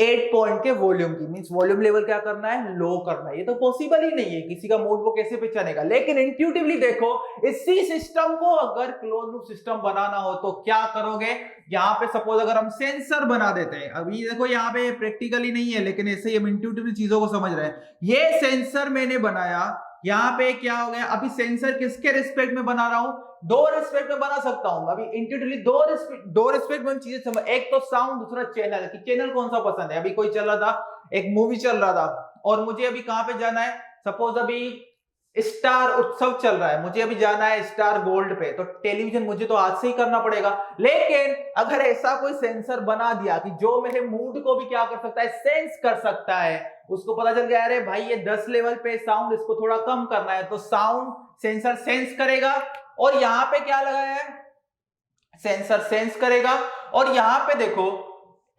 8 पॉइंट के वॉल्यूम की, मींस वॉल्यूम लेवल क्या करना है, लो करना है। ये तो पॉसिबल ही नहीं है, किसी का मूड वो कैसे पहचानेगा। लेकिन इंट्यूटिवली देखो, इसी सिस्टम को अगर क्लोज लूप सिस्टम बनाना हो तो क्या करोगे, यहाँ पे सपोज अगर हम सेंसर बना देते हैं, अभी देखो यहाँ पे प्रैक्टिकली नहीं है लेकिन ऐसे ही हम इंट्यूटिवली चीजों को समझ रहे हैं। ये सेंसर मैंने बनाया, यहाँ पे क्या हो गया, अभी सेंसर किसके रिस्पेक्ट में बना रहा हूं, दो रिस्पेक्ट में बना सकता हूं। अभी इंट्यूटिवली दो रिस्पेक्ट में चीजें समझ, एक तो साउंड, दूसरा चैनल, कि चैनल कौन सा पसंद है। अभी कोई चल रहा था, एक मूवी चल रहा था और मुझे अभी कहां पे जाना है, सपोज अभी स्टार उत्सव चल रहा है, मुझे अभी जाना है स्टार गोल्ड पे, तो टेलीविजन मुझे तो आज से ही करना पड़ेगा। लेकिन अगर ऐसा कोई सेंसर बना दिया कि जो मेरे मूड को भी क्या कर सकता है, सेंस कर सकता है, उसको पता चल गया अरे भाई ये 10 लेवल पे साउंड, इसको थोड़ा कम करना है, तो साउंड सेंसर सेंस करेगा। और यहां पे क्या लगाया है, सेंसर सेंस करेगा। और यहां पे देखो,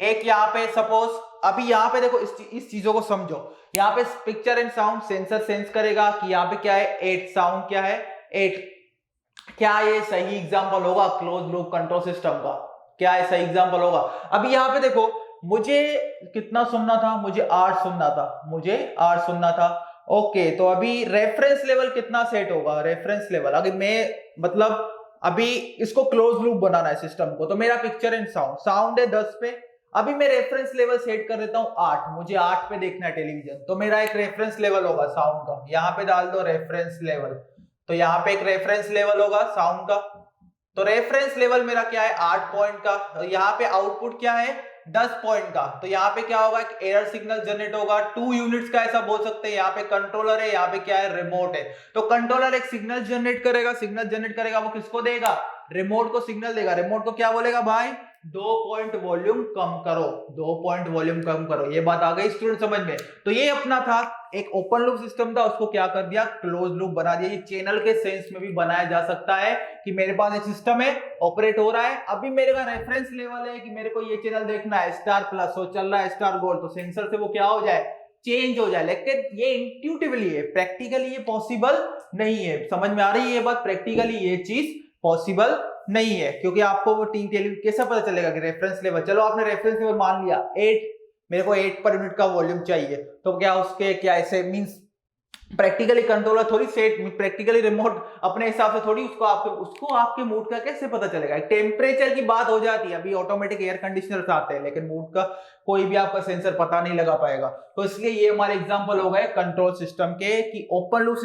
एक यहां पे सपोज अभी यहां पे देखो, इस चीजों को समझो, यहां पे picture and sound sensor sense करेगा कि यहां पे क्या है 8, साउंड क्या है 8। क्या ये सही एग्जांपल होगा क्लोज लूप कंट्रोल सिस्टम का, क्या ये सही एग्जांपल होगा। अभी यहां पे देखो, मुझे कितना सुनना था, मुझे 8 सुनना था, मुझे 8 सुनना था। ओके, तो अभी रेफरेंस लेवल कितना सेट होगा, रेफरेंस लेवल, अगर मैं मतलब अभी इसको क्लोज लूप बनाना है सिस्टम को, तो मेरा पिक्चर एंड साउंड है 10 पे, अभी मैं रेफरेंस लेवल सेट कर देता हूं 8, मुझे 8 पे देखना है टेलीविजन, तो मेरा एक रेफरेंस लेवल होगा साउंड का, यहां पे डाल दो रेफरेंस लेवल, तो यहां पे एक रेफरेंस लेवल होगा साउंड का। तो रेफरेंस लेवल मेरा क्या है 8 पॉइंट का, तो यहाँ पे आउटपुट क्या है 10 पॉइंट का, तो यहाँ पे क्या होगा, एक एरर सिग्नल जनरेट होगा 2 यूनिट्स का, ऐसा बोल सकते हैं। यहाँ पे कंट्रोलर है, यहाँ पे क्या है रिमोट है, तो कंट्रोलर एक सिग्नल जनरेट करेगा, वो किसको देगा, रिमोट को सिग्नल देगा। रिमोट को क्या बोलेगा भाई, 2 पॉइंट वॉल्यूम कम करो, 2 पॉइंट वॉल्यूम कम करो। ये बात आ गई स्टूडेंट समझ में। तो ये अपना था एक ओपन लूप सिस्टम था, उसको क्या कर दिया, क्लोज लूप बना दिया। ये चैनल के सेंस में भी बनाया जा सकता है कि मेरे पास एक सिस्टम है, ऑपरेट हो रहा है, अभी मेरे का रेफरेंस लेवल है कि मेरे को ये चैनल देखना है स्टार प्लस, हो चल रहा है स्टार गोल्ड, तो सेंसर से वो क्या हो जाए, चेंज हो जाए। लेकिन ये इंट्यूटिवली है, प्रैक्टिकली ये पॉसिबल नहीं है। समझ में आ रही है ये बात, प्रैक्टिकली ये चीज पॉसिबल नहीं है, क्योंकि आपको वो कैसे पता चलेगा कि रेफरेंस लेवल, चलो आपने रेफरेंस लेवल मान लिया 8, मेरे को 8 पर यूनिट का वॉल्यूम चाहिए, तो क्या उसके क्या ऐसे मींस प्रैक्टिकली कंट्रोलर थोड़ी सेट, प्रैक्टिकली रिमोट अपने हिसाब से थोड़ी उसको आपके मूड का कैसे पता चलेगा। टेम्परेचर की बात हो जाती है, अभी ऑटोमेटिक एयर कंडीशनर्स आते हैं, लेकिन मूड का कोई भी आपका सेंसर पता नहीं लगा पाएगा। तो इसलिए ये हमारे एग्जांपल हो गए कंट्रोल सिस्टम के, कि ओपन लूप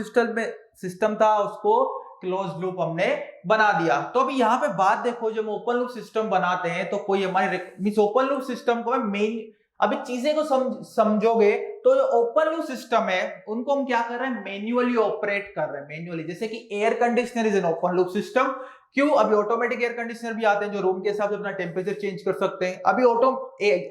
सिस्टम था, उसको क्लोज लूप हमने बना दिया। तो अभी यहाँ पे बात देखो, जब ओपन लूप सिस्टम बनाते हैं तो कोई हमारे मींस ओपन लूप सिस्टम को मेन, अभी चीजें को समझोगे तो जो ओपन लूप सिस्टम है उनको हम क्या कर रहे हैं, मैन्युअली ऑपरेट कर रहे हैं, मैन्युअली। जैसे कि air conditioner is an open loop system. क्यों, अभी ऑटोमेटिक एयर कंडीशनर भी आते हैं जो रूम के हिसाब से अपना टेम्परेचर चेंज कर सकते हैं। अभी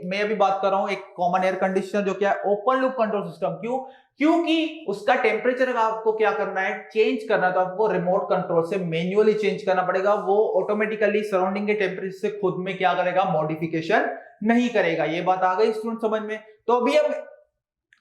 मैं अभी बात कर रहा हूं एक कॉमन एयर कंडीशनर जो क्या है, ओपन लूप कंट्रोल सिस्टम। क्यों, क्योंकि उसका टेम्परेचर आपको क्या करना है, चेंज करना है, तो आपको रिमोट कंट्रोल से मैन्युअली चेंज करना पड़ेगा। वो ऑटोमेटिकली सराउंडिंग के टेम्परेचर से खुद में क्या करेगा, मॉडिफिकेशन नहीं करेगा। ये बात आ गई स्टूडेंट समझ में। तो अभी हम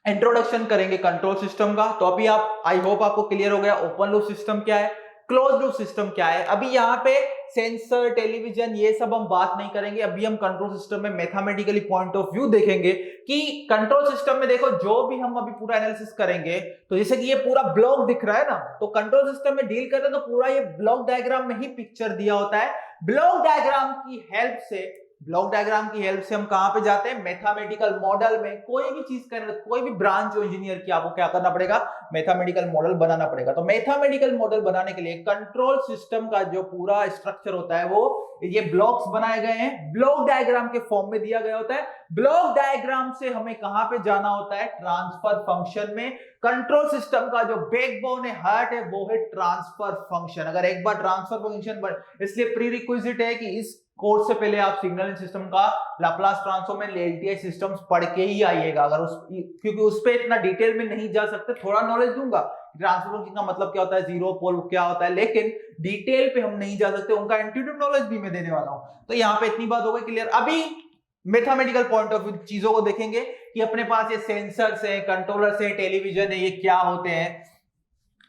इंट्रोडक्शन करेंगे कंट्रोल सिस्टम का। तो अभी आप, आई होप आपको क्लियर हो गया ओपन लूप सिस्टम क्या है, क्लोज लूप सिस्टम क्या है। अभी यहाँ पे सेंसर, टेलीविजन, ये सब हम बात नहीं करेंगे। अभी हम कंट्रोल सिस्टम में मैथमेटिकली पॉइंट ऑफ व्यू देखेंगे कि कंट्रोल सिस्टम में देखो जो भी हम अभी पूरा एनालिसिस करेंगे, तो जैसे कि ये पूरा ब्लॉक दिख रहा है ना, तो कंट्रोल सिस्टम में डील करते हैं तो पूरा ये ब्लॉक डायग्राम में ही पिक्चर दिया होता है। ब्लॉक डायग्राम की हेल्प से हम कहां पे जाते हैं, मैथमेटिकल मॉडल में। कोई भी चीज करना, कोई भी ब्रांच जो इंजीनियर की, आपको क्या करना पड़ेगा, मैथमेटिकल मॉडल बनाना पड़ेगा। तो मैथमेटिकल मॉडल बनाने के लिए कंट्रोल सिस्टम का जो पूरा स्ट्रक्चर होता है, वो ये ब्लॉक्स बनाए गए हैं, ब्लॉक डायग्राम के फॉर्म में दिया गया होता है। ब्लॉक डायग्राम से हमें कहां पे जाना होता है, ट्रांसफर फंक्शन में। कंट्रोल सिस्टम का जो बैकबोन है, हार्ट है, वो है ट्रांसफर फंक्शन। अगर एक बार ट्रांसफर फंक्शन इसलिए प्री रिक्विजिट है कि इस कोर्स से पहले आप सिग्नल सिस्टम का Laplace transform and LTI systems पढ़ के ही आइएगा। अगर क्योंकि उस पे इतना डिटेल में नहीं जा सकते, थोड़ा नॉलेज दूंगा ट्रांसफर फंक्शन का मतलब क्या होता है, जीरो पोल क्या होता है, लेकिन डिटेल पे हम नहीं जा सकते। उनका इंट्यूटिव नॉलेज भी मैं देने वाला हूं। तो यहाँ पे इतनी बात हो गई क्लियर। अभी मैथमेटिकल पॉइंट ऑफ व्यू चीजों को देखेंगे कि अपने पास ये सेंसर्स है, कंट्रोलर्स है, टेलीविजन है, ये क्या होते हैं।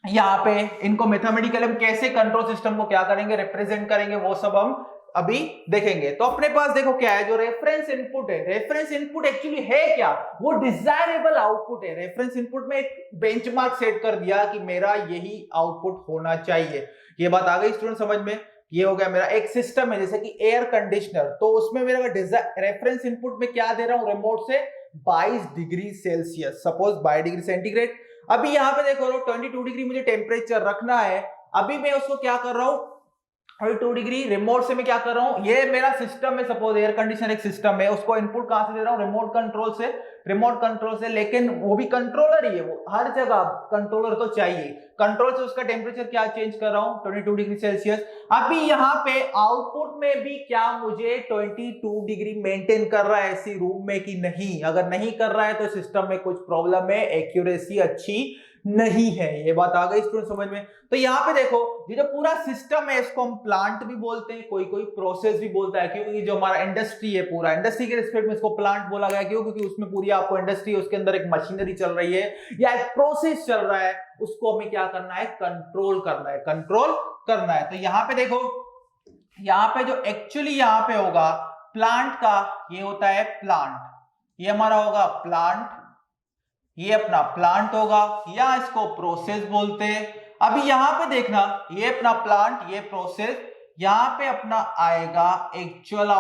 यहाँ पे इनको मैथमेटिकल हम कैसे कंट्रोल सिस्टम को क्या करेंगे, रिप्रेजेंट करेंगे, वो सब हम अभी देखेंगे। तो अपने पास देखो क्या है, जो रेफरेंस इनपुट है, रेफरेंस इनपुट एक्चुअली है क्या, वो डिजायरेबल आउटपुट है। रेफरेंस इनपुट में एक बेंचमार्क सेट कर दिया कि मेरा यही आउटपुट होना चाहिए। ये बात आ गई स्टूडेंट समझ में। ये हो गया मेरा एक सिस्टम है, जैसे कि एयर कंडीशनर, तो उसमें मेरा रेफरेंस इनपुट में क्या दे रहा हूं, रिमोट से 22 degree Celsius, suppose 22 degree centigrade. अभी यहाँ पे देखो 22 डिग्री मुझे टेम्परेचर रखना है। अभी मैं उसको क्या कर रहा हूं, 22 डिग्री रिमोट से मैं क्या कर रहा हूं, ये मेरा सिस्टम है, सपोज एयर कंडीशनर एक सिस्टम है, उसको इनपुट कहां से दे रहा हूं, रिमोट कंट्रोल से। लेकिन वो भी कंट्रोलर ही है, वो हर जगह कंट्रोलर तो चाहिए। कंट्रोल से उसका टेम्परेचर क्या चेंज कर रहा हूं, 22 डिग्री सेल्सियस। अभी यहाँ पे आउटपुट में भी क्या मुझे 22 डिग्री मेंटेन कर रहा है ऐसी रूम में कि नहीं। अगर नहीं कर रहा है तो सिस्टम में कुछ प्रॉब्लम है, एक्यूरेसी अच्छी नहीं है। ये बात आ गई स्टूडेंट समझ में। तो यहाँ पे देखो ये जो पूरा सिस्टम है, इसको हम प्लांट भी बोलते हैं, कोई प्रोसेस भी बोलता है। क्योंकि जो हमारा इंडस्ट्री है, पूरा इंडस्ट्री के रिस्पेक्ट में इसको प्लांट बोला गया। क्यों, क्योंकि उसमें पूरी आपको इंडस्ट्री, उसके अंदर एक मशीनरी चल रही है या एक प्रोसेस चल रहा है, उसको हमें क्या करना है, कंट्रोल करना है। तो यहाँ पे देखो, यहाँ पे जो एक्चुअली यहाँ पे होगा प्लांट का, ये होता है प्लांट, ये हमारा होगा प्लांट, ये अपना प्लांट होगा, या इसको प्रोसेस बोलते हैं। अभी यहां पे देखना, ये अपना प्लांट, ये प्रोसेस, यहां पे अपना आएगा एक्चुअल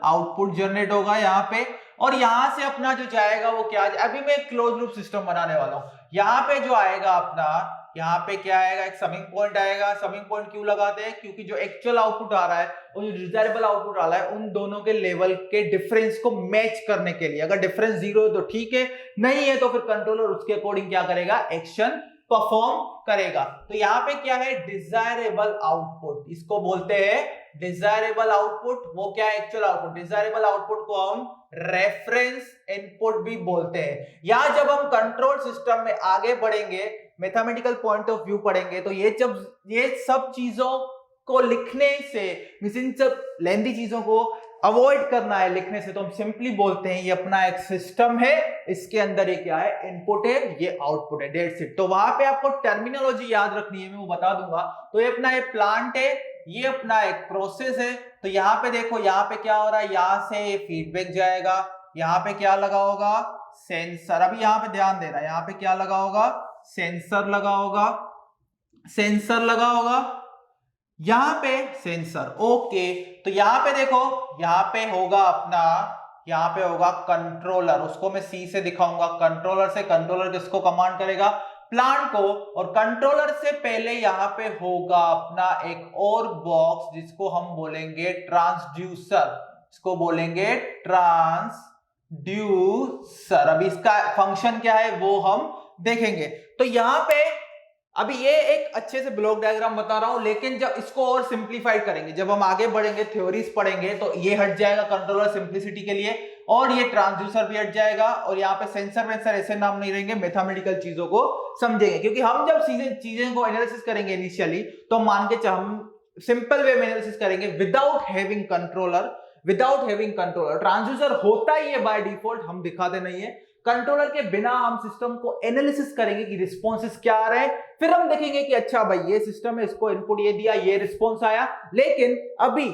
आउटपुट जनरेट होगा यहाँ पे, और यहां से अपना जो जाएगा वो क्या, अभी मैं क्लोज लूप सिस्टम बनाने वाला हूं। यहाँ पे जो आएगा अपना, यहाँ पे क्या आएगा, एक समिंग पॉइंट आएगा। समिंग पॉइंट क्यों लगाते हैं, क्योंकि जो एक्चुअल आउटपुट आ रहा है और जो डिजायरेबल आउटपुट आ रहा है, उन दोनों के लेवल के डिफरेंस को मैच करने के लिए। अगर डिफरेंस 0 है तो ठीक है, नहीं है तो फिर कंट्रोलर उसके अकॉर्डिंग क्या करेगा, एक्शन परफॉर्म करेगा। तो यहाँ पे क्या है, डिजायरेबल आउटपुट, इसको बोलते हैं डिजायरेबल आउटपुट। वो क्या है, एक्चुअल आउटपुट। डिजायरेबल आउटपुट को हम रेफरेंस इनपुट भी बोलते हैं। या जब हम कंट्रोल सिस्टम में आगे बढ़ेंगे, मैथमेटिकल पॉइंट ऑफ व्यू पढ़ेंगे, तो ये सब चीजों को लिखने से, इन सब लेंथी चीजों को अवॉइड करना है लिखने से, तो हम सिंपली बोलते हैं ये अपना एक सिस्टम है, इसके अंदर ये क्या है, इनपुट है, ये आउटपुट है, दैट्स इट। तो वहां पे आपको टर्मिनोलॉजी याद रखनी है, मैं वो बता दूंगा। तो ये अपना एक प्लांट है, ये अपना एक प्रोसेस है। तो यहाँ पे देखो, यहाँ पे क्या हो रहा है, यहां से फीडबैक जाएगा, यहाँ पे क्या लगा होगा, सेंसर। अभी यहाँ पे ध्यान देना, यहाँ पे क्या लगा होगा, सेंसर लगा होगा, सेंसर लगा होगा, यहां पे सेंसर। ओके, तो यहां पे देखो, यहां पे होगा अपना, यहां पे होगा कंट्रोलर, उसको मैं सी से दिखाऊंगा। कंट्रोलर से, कंट्रोलर किसको कमांड करेगा, प्लांट को। और कंट्रोलर से पहले यहां पे होगा अपना एक और बॉक्स, जिसको हम बोलेंगे ट्रांसड्यूसर, इसको बोलेंगे ट्रांसड्यूसर। अभी इसका फंक्शन क्या है वो हम देखेंगे। तो यहां पे अभी ये एक अच्छे से ब्लॉक डायग्राम बता रहा हूं, लेकिन जब इसको और सिंप्लीफाइड करेंगे, जब हम आगे बढ़ेंगे, थ्योरीज पढ़ेंगे, तो ये हट जाएगा कंट्रोलर सिंप्लिसिटी के लिए, और ये ट्रांसड्यूसर भी हट जाएगा, और यहाँ पे सेंसर वेंसर ऐसे नाम नहीं रहेंगे, मैथमेटिकल चीजों को समझेंगे। क्योंकि हम जब चीजें को एनालिसिस करेंगे इनिशियली, तो मान के हम सिंपल वे में एनालिसिस करेंगे without having controller. Without having controller, transducer होता ही है बाय डिफॉल्ट, हम दिखाते नहीं है। कंट्रोलर के बिना हम सिस्टम को एनालिसिस करेंगे कि रिस्पॉन्सेस क्या आ रहे हैं, फिर हम देखेंगे कि अच्छा भाई ये सिस्टम है, इसको इनपुट ये दिया, ये रिस्पॉन्स आया। लेकिन अभी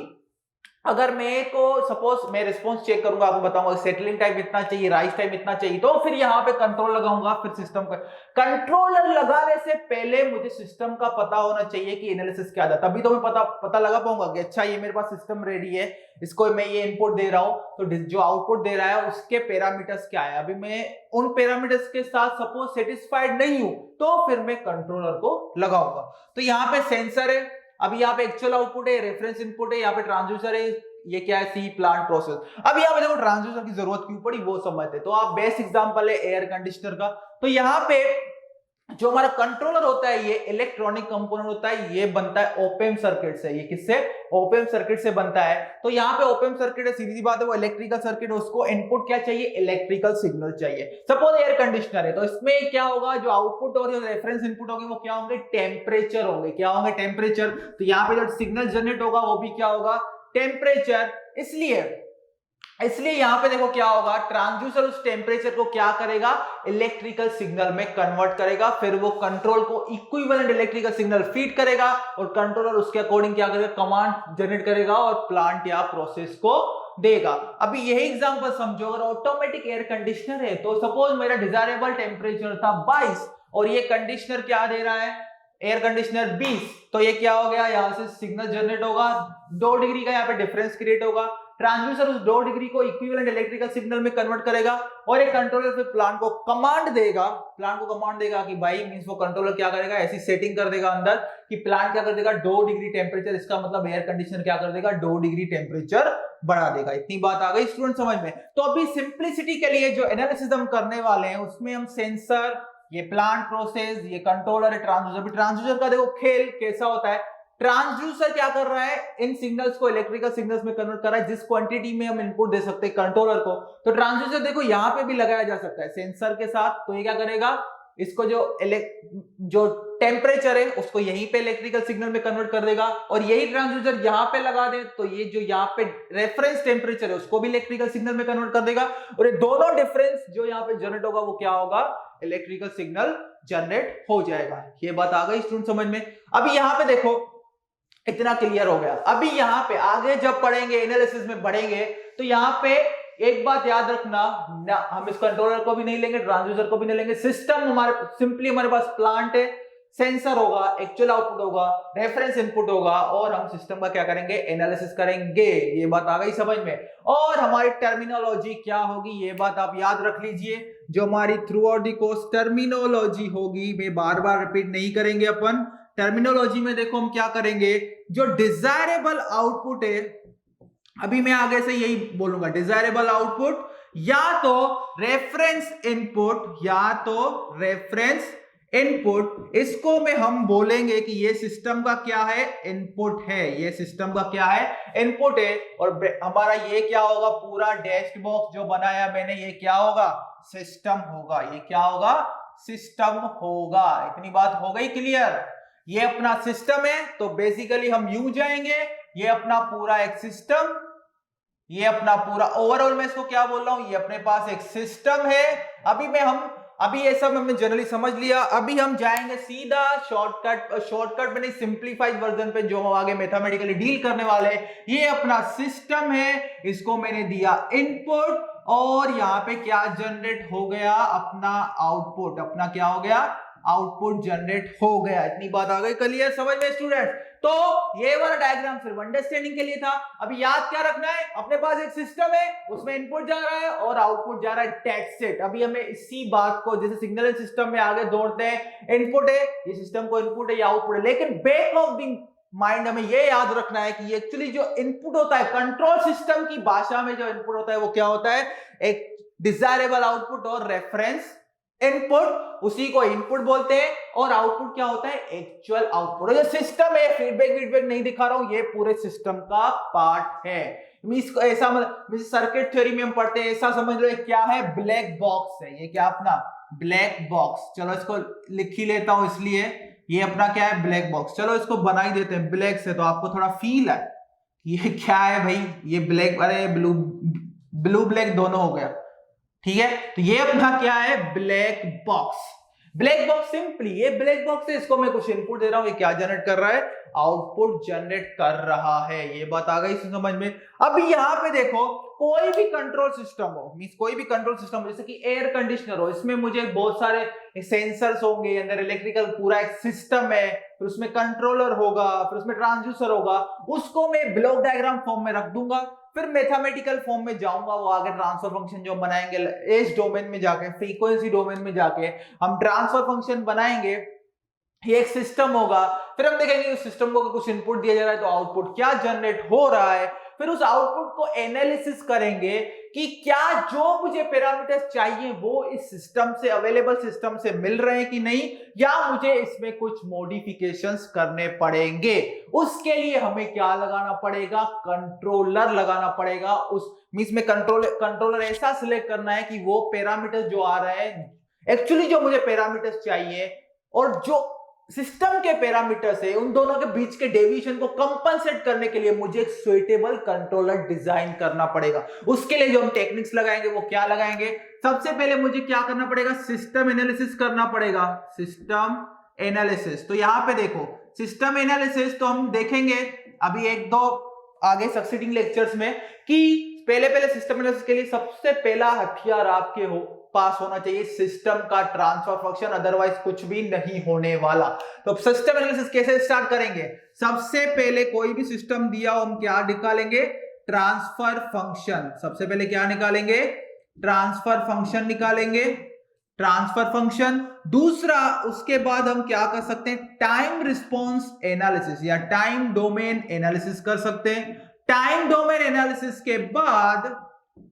अगर मैं को सपोज मैं रिस्पॉन्स चेक करूंगा, आपको बताऊंगा सेटलिंग टाइम इतना चाहिए, राइज टाइम इतना चाहिए, तो फिर यहां पे कंट्रोल लगाऊंगा, फिर सिस्टम का कंट्रोलर लगाने से पहले मुझे सिस्टम का पता होना चाहिए कि एनालिसिस क्या था, तभी तो मैं पता लगा पाऊंगा कि अच्छा ये मेरे पास सिस्टम रेडी है, इसको मैं ये इनपुट दे रहा हूं, तो जो आउटपुट दे रहा है उसके पैरामीटर्स क्या है। अभी मैं उन पैरामीटर्स के साथ सपोज सेटिस्फाइड नहीं हूं, तो फिर मैं कंट्रोलर को लगाऊंगा। तो यहाँ पे सेंसर है, अभी यहाँ पे एक्चुअल आउटपुट है, रेफरेंस इनपुट है, यहाँ पे ट्रांसड्यूसर है, ये क्या है, सी प्लांट प्रोसेस। अब यहाँ पे देखो ट्रांसड्यूसर की जरूरत क्यों पड़ी वो समझते। तो आप बेस्ट एग्जांपल है एयर कंडीशनर का। तो यहाँ पे जो हमारा कंट्रोलर होता है, ये इलेक्ट्रॉनिक कंपोनेंट होता है, ये बनता है ओपेम सर्किट से। ये किससे, ओपेम सर्किट से बनता है। तो यहाँ पे ओपेम सर्किट है, सीधी सी बात है, वो इलेक्ट्रिकल सर्किट है, उसको इनपुट क्या चाहिए, इलेक्ट्रिकल सिग्नल चाहिए। सपोज एयर कंडीशनर है, तो इसमें क्या होगा, जो आउटपुट और जो रेफरेंस इनपुट होगी वो क्या होंगे, टेम्परेचर होंगे। क्या होंगे, टेम्परेचर। तो यहाँ पे जो सिग्नल जनरेट होगा वो भी क्या होगा, टेम्परेचर। इसलिए यहां पे देखो क्या होगा, ट्रांसड्यूसर उस टेम्परेचर को क्या करेगा, इलेक्ट्रिकल सिग्नल में कन्वर्ट करेगा, फिर वो कंट्रोल को इक्विवेलेंट इलेक्ट्रिकल सिग्नल फीड करेगा, और कंट्रोलर उसके अकॉर्डिंग क्या करेगा, कमांड जनरेट करेगा और प्लांट या प्रोसेस को देगा। अभी यही एग्जांपल समझो, अगर ऑटोमेटिक एयर कंडीशनर है, तो सपोज मेरा डिजायरेबल टेम्परेचर था 22 और ये कंडीशनर क्या दे रहा है, एयर कंडीशनर 20, तो ये क्या हो गया, यहां से सिग्नल जनरेट होगा, 2 डिग्री का यहाँ पे डिफरेंस क्रिएट होगा। ट्रांसड्यूसर उस 2 डिग्री को इक्विवेलेंट इलेक्ट्रिकल सिग्नल में कन्वर्ट करेगा, और एक कंट्रोलर फिर प्लांट को कमांड देगा कि भाई मींस वो कंट्रोलर क्या करेगा, ऐसी सेटिंग कर देगा अंदर कि प्लांट क्या कर देगा, 2 डिग्री टेम्परेचर, इसका मतलब एयर कंडीशनर क्या कर देगा, 2 डिग्री टेम्परेचर बढ़ा देगा। इतनी बात आ गई स्टूडेंट समझ में। तो अभी सिंप्लिसिटी के लिए जो एनालिसिस हम करने वाले हैं, उसमें हम सेंसर, ये प्लांट प्रोसेस, ये कंट्रोलर है, ट्रांसड्यूसर। ट्रांसड्यूसर का देखो खेल कैसा होता है, ट्रांसड्यूसर क्या कर रहा है, इन सिग्नल्स को इलेक्ट्रिकल सिग्नल्स में कन्वर्ट कर रहा है, जिस क्वांटिटी में हम इनपुट दे सकते हैं कंट्रोलर को। तो ट्रांसड्यूसर देखो यहां पे भी लगाया जा सकता है सेंसर के साथ। तो ये क्या करेगा, इसको जो टेम्परेचर है उसको यहीं पे इलेक्ट्रिकल सिग्नल में कन्वर्ट कर देगा, और यही ट्रांसड्यूसर यहां पे लगा दे तो ये जो यहाँ पे रेफरेंस टेम्परेचर है उसको भी इलेक्ट्रिकल सिग्नल में कन्वर्ट कर देगा, और ये दोनों डिफरेंस जो यहाँ पे जनरेट होगा वो क्या होगा, इलेक्ट्रिकल सिग्नल जनरेट हो जाएगा। ये बात आ गई स्टूडेंट समझ में। अभी यहाँ पे देखो इतना क्लियर हो गया। अभी यहाँ पे आगे जब पढ़ेंगे, एनालिसिस में बढ़ेंगे, तो यहाँ पे एक बात याद रखना, हम इस कंट्रोलर को भी नहीं लेंगे, ट्रांसड्यूसर को भी नहीं लेंगे। सिस्टम हमारे पास प्लांट है, सेंसर होगा, एक्चुअल आउटपुट होगा, रेफरेंस इनपुट होगा, और हम सिस्टम का क्या करेंगे, एनालिसिस करेंगे। ये बात आ गई समझ में। और हमारी टर्मिनोलॉजी क्या होगी, ये बात आप याद रख लीजिए। जो हमारी through out the course terminology होगी, मैं बार बार रिपीट नहीं करेंगे अपन। टर्मिनोलॉजी में देखो हम क्या करेंगे, जो डिजायरेबल आउटपुट है, अभी मैं आगे से यही बोलूंगा, डिजायरेबल आउटपुट या तो रेफरेंस इनपुट, या तो रेफरेंस इनपुट, इसको में हम बोलेंगे कि ये सिस्टम का क्या है, इनपुट है, ये सिस्टम का क्या है, इनपुट है। और हमारा ये क्या होगा, पूरा डैश बॉक्स जो बनाया मैंने, ये क्या होगा, सिस्टम होगा, ये क्या होगा, सिस्टम होगा। इतनी बात हो गई क्लियर। ये अपना सिस्टम है, तो बेसिकली हम यूं जाएंगे, ये अपना पूरा एक सिस्टम, ये अपना पूरा ओवरऑल मैं इसको क्या बोल रहा हूं, ये अपने पास एक सिस्टम है। अभी ये सब हमने जनरली समझ लिया। अभी हम जाएंगे सीधा शॉर्टकट में नहीं, सिंप्लीफाइड वर्जन पे, जो हम आगे मैथमेटिकली डील करने वाले हैं। ये अपना सिस्टम है, इसको मैंने दिया इनपुट, और यहाँ पे क्या जनरेट हो गया, अपना आउटपुट, अपना क्या हो गया, आउटपुट जनरेट हो गया। इतनी बात आ गई क्लियर समझ में स्टूडेंट। तो ये वाला डायग्राम सिर्फ अंडरस्टैंडिंग के लिए था। अभी याद क्या रखना है, अपने पास एक सिस्टम है, उसमें इनपुट जा रहा है और आउटपुट जा रहा है, दैट्स इट। अभी हमें इसी बात को, जैसे सिग्नल सिस्टम में आगे दौड़ते हैं, इनपुट है, ये सिस्टम को इनपुट है, ये आउटपुट है, लेकिन बैक ऑफ द माइंड हमें ये याद रखना है कि एक्चुअली जो इनपुट होता है, कंट्रोल सिस्टम की भाषा में जो इनपुट होता है वो क्या होता है, एक डिजायरेबल आउटपुट और रेफरेंस इनपुट, उसी को इनपुट बोलते हैं। और आउटपुट क्या होता है, एक्चुअल आउटपुट। जो सिस्टम है, फीडबैक नहीं दिखा रहा हूं, ये पूरे सिस्टम का पार्ट है। इसको ऐसा मतलब सर्किट थ्योरी में हम पढ़ते हैं, ऐसा समझ लो क्या है, ब्लैक बॉक्स है, ये क्या अपना ब्लैक बॉक्स। चलो इसको लिख ही लेता हूं, इसलिए ये अपना क्या है, ब्लैक बॉक्स। चलो इसको बना ही देते हैं ब्लैक से, तो आपको थोड़ा फील है ये क्या है भाई, ये ब्लैक, अरे ब्लू ब्लैक दोनों हो गया, ठीक है। तो ये अपना क्या है, black box. Black box simply ये ब्लैक बॉक्स है, इसको मैं कुछ इनपुट दे रहा हूं, ये क्या जनरेट कर रहा है, आउटपुट जनरेट कर रहा है। ये बात आ गई समझ में। अब यहां पे देखो, कोई भी कंट्रोल सिस्टम हो, मींस कोई भी कंट्रोल सिस्टम हो, जैसे कि एयर कंडीशनर हो, इसमें मुझे बहुत सारे सेंसर्स होंगे, अंदर इलेक्ट्रिकल पूरा एक सिस्टम है, फिर उसमें कंट्रोलर होगा, फिर उसमें ट्रांसड्यूसर होगा, उसको मैं ब्लॉक डायग्राम फॉर्म में रख दूंगा, फिर मैथमेटिकल फॉर्म में जाऊंगा, वो आगे ट्रांसफर फंक्शन जो बनाएंगे, एज डोमेन में जाके, फ्रीक्वेंसी डोमेन में जाके हम ट्रांसफर फंक्शन बनाएंगे। ये एक सिस्टम होगा, फिर हम देखेंगे उस सिस्टम को कुछ इनपुट दिया जा रहा है तो आउटपुट क्या जनरेट हो रहा है, फिर उस आउटपुट को एनालिसिस करेंगे कि क्या जो मुझे पैरामीटर्स चाहिए वो इस सिस्टम से, अवेलेबल सिस्टम से मिल रहे हैं कि नहीं, या मुझे इसमें कुछ मॉडिफिकेशंस करने पड़ेंगे। उसके लिए हमें क्या लगाना पड़ेगा, कंट्रोलर लगाना पड़ेगा। उस मींस में कंट्रोलर ऐसा सिलेक्ट करना है कि वो पैरामीटर्स जो आ रहे हैं, एक्चुअली जो मुझे पैरामीटर्स चाहिए और जो सिस्टम के पैरामीटर्स है, उन दोनों के बीच के डेविएशन को कंपनसेट करने के लिए मुझे एक सुइटेबल कंट्रोलर डिजाइन करना पड़ेगा। उसके लिए जो हम टेक्निक्स लगाएंगे वो क्या लगाएंगे, सबसे पहले मुझे क्या करना पड़ेगा, सिस्टम एनालिसिस करना पड़ेगा। सिस्टम एनालिसिस, तो यहां पे देखो सिस्टम एनालिसिस, तो हम देखेंगे अभी एक दो आगे सक्सीडिंग लेक्चर्स में कि पहले सिस्टम एनालिसिस के लिए सबसे पहला हथियार आपके पास होना चाहिए सिस्टम का ट्रांसफर फंक्शन, अदरवाइज कुछ भी नहीं होने वाला। तो सिस्टम एनालिसिस कैसे स्टार्ट करेंगे, सबसे पहले कोई भी सिस्टम दिया हो, हम क्या निकालेंगे, ट्रांसफर फंक्शन। सबसे पहले क्या निकालेंगे, ट्रांसफर फंक्शन निकालेंगे, ट्रांसफर फंक्शन। दूसरा, उसके बाद हम क्या कर सकते हैं, टाइम रिस्पॉन्स एनालिसिस या टाइम डोमेन एनालिसिस कर सकते हैं। टाइम डोमेन एनालिसिस के बाद,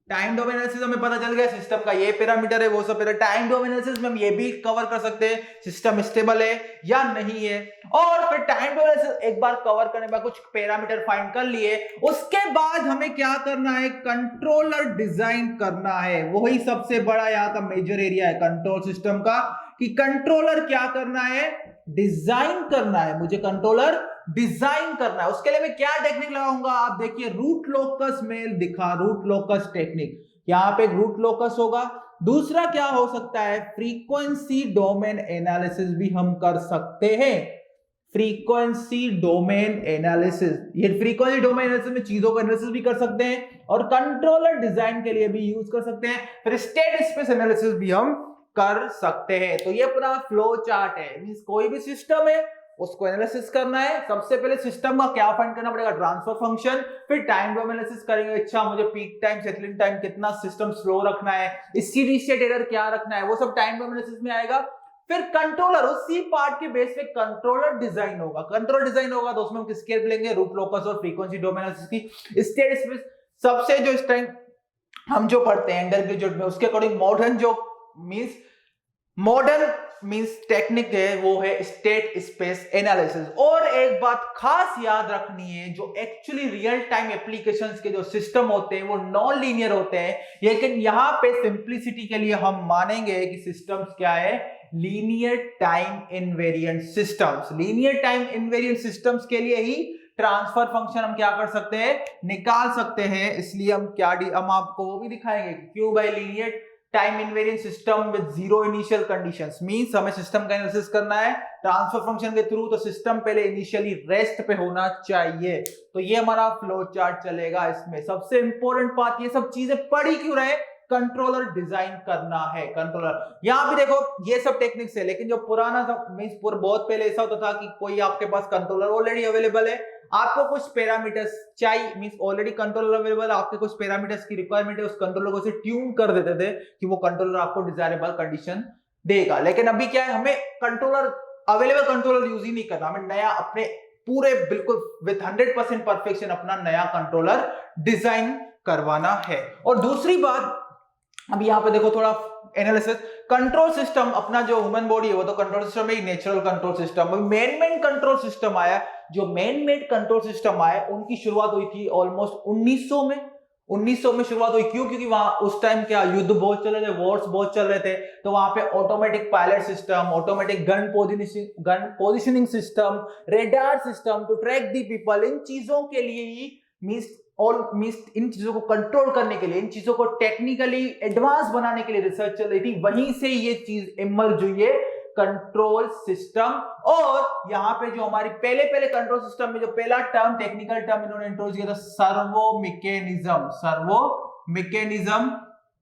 टाइम डोमेन एनालिसिस हमें पता चल गया सिस्टम का ये पैरामीटर है, वो सब पैरामीटर। टाइम डोमेन एनालिसिस में हम ये भी कवर कर सकते हैं सिस्टम स्टेबल है या नहीं है। और फिर टाइम डोमेन एनालिसिस एक बार कवर करने के बाद कुछ पैरामीटर फाइंड कर लिए, उसके बाद हमें क्या करना है, कंट्रोलर डिजाइन करना है। वही सबसे बड़ा यहाँ का मेजर एरिया है कंट्रोल सिस्टम का, कि कंट्रोलर क्या करना है, डिजाइन करना है। मुझे कंट्रोलर डिजाइन करना है, उसके लिए मैं क्या टेक्निक लगाऊंगा, आप देखिए रूट लोकस में दिखा, रूट लोकस टेक्निक। यहां पे रूट लोकस होगा। दूसरा क्या हो सकता है, फ्रीक्वेंसी डोमेन एनालिसिस भी हम कर सकते हैं। फ्रीक्वेंसी डोमेन एनालिसिस, ये फ्रीक्वेंसी डोमेन एनालिसिस में चीजों का एनालिसिस भी कर सकते हैं और कंट्रोलर डिजाइन के लिए भी यूज कर सकते हैं। फिर स्टेट स्पेस एनालिसिस भी हम कर सकते हैं। तो ये पूरा फ्लो चार्ट है, मींस कोई भी सिस्टम है उसको एनालिसिस करना है। सबसे पहले सिस्टम का क्या फाइंड करना पड़ेगा, ट्रांसफर फंक्शन। फिर टाइम डोमेन एनालिसिस करेंगे, अच्छा मुझे पीक टाइम, सेटलिंग टाइम, कितना सिस्टम स्लो रखना है, स्टेडी स्टेट एरर क्या रखना है, वो सब टाइम डोमेन एनालिसिस में आएगा। फिर कंट्रोलर, उसी पार्ट के बेस पे कंट्रोलर डिजाइन होगा। कंट्रोलर डिजाइन होगा तो उसमें हम किसके हेल्प लेंगे, रूट लोकस और फ्रीक्वेंसी डोमेन एनालिसिस की। स्टेट स्पेस सबसे जो इस टाइम हम जो पढ़ते हैं अंडर ग्रेजुएट में, उसके अकॉर्डिंग मॉडर्न जो मींस मॉडर्न मींस टेक्निक है वो है स्टेट स्पेस एनालिसिस। और एक बात खास याद रखनी है, जो एक्चुअली रियल टाइम एप्लीकेशंस के जो सिस्टम होते हैं वो नॉन लीनियर होते हैं, लेकिन यहां पे सिंप्लिसिटी के लिए हम मानेंगे कि सिस्टम्स क्या है, linear time invariant systems. Linear time invariant systems के लिए ही ट्रांसफर फंक्शन हम क्या कर सकते हैं, निकाल सकते हैं। इसलिए हम आपको वो भी दिखाएंगे, क्यों भाई linear time invariant system with zero initial conditions means हमें सिस्टम का एनालिसिस करना है ट्रांसफर फंक्शन के थ्रू, तो सिस्टम पहले इनिशियली रेस्ट पे होना चाहिए। तो ये हमारा फ्लो चार्ट चलेगा। इसमें सबसे इंपॉर्टेंट बात, ये सब चीजें पढ़ी क्यों रहे, कंट्रोलर डिजाइन करना है। कंट्रोलर यहां भी देखो ये सब टेक्निक्स है, लेकिन जो पुराना मींस बहुत पहले ऐसा होता था कि कोई आपके पास कंट्रोलर ऑलरेडी अवेलेबल है, आपको कुछ पैरामीटर्स चाहिए, मींस ऑलरेडी कंट्रोलर अवेलेबल, आपके कुछ पैरामीटर्स की रिक्वायरमेंट है, उस कंट्रोलर को से ट्यून कर देते थे कि वो कंट्रोलर आपको डिजायरेबल कंडीशन देगा। लेकिन अभी क्या है, हमें कंट्रोलर अवेलेबल कंट्रोलर यूज ही नहीं करना, हमें नया अपने पूरे बिल्कुल विद 100% परफेक्शन अपना नया कंट्रोलर डिजाइन करवाना है। और दूसरी बात, अब यहां पे देखो थोड़ा एनालिसिस, कंट्रोल सिस्टम अपना जो ह्यूमन बॉडी है वो तो कंट्रोल सिस्टम है, natural control system. Man made control system आया, जो मैन मेड कंट्रोल सिस्टम आया उनकी शुरुआत हुई थी ऑलमोस्ट 1900 में शुरुआत हुई। क्यों? क्योंकि वहां उस टाइम क्या युद्ध बहुत चल रहे थे, वॉर्स बहुत चल रहे थे, तो वहां पे automatic pilot system, automatic gun positioning system, radar system to track the people, इन चीजों के लिए ही मींस इन चीजों को कंट्रोल करने के लिए, इन चीजों को टेक्निकली एडवांस बनाने के लिए रिसर्च चल रही थी। वहीं से ये चीज इमर्ज हुई है, कंट्रोल सिस्टम। और यहां पे जो हमारी पहले कंट्रोल सिस्टम में जो पहला टर्म, टेक्निकल टर्म इन्होंने इंट्रोड्यूस किया था,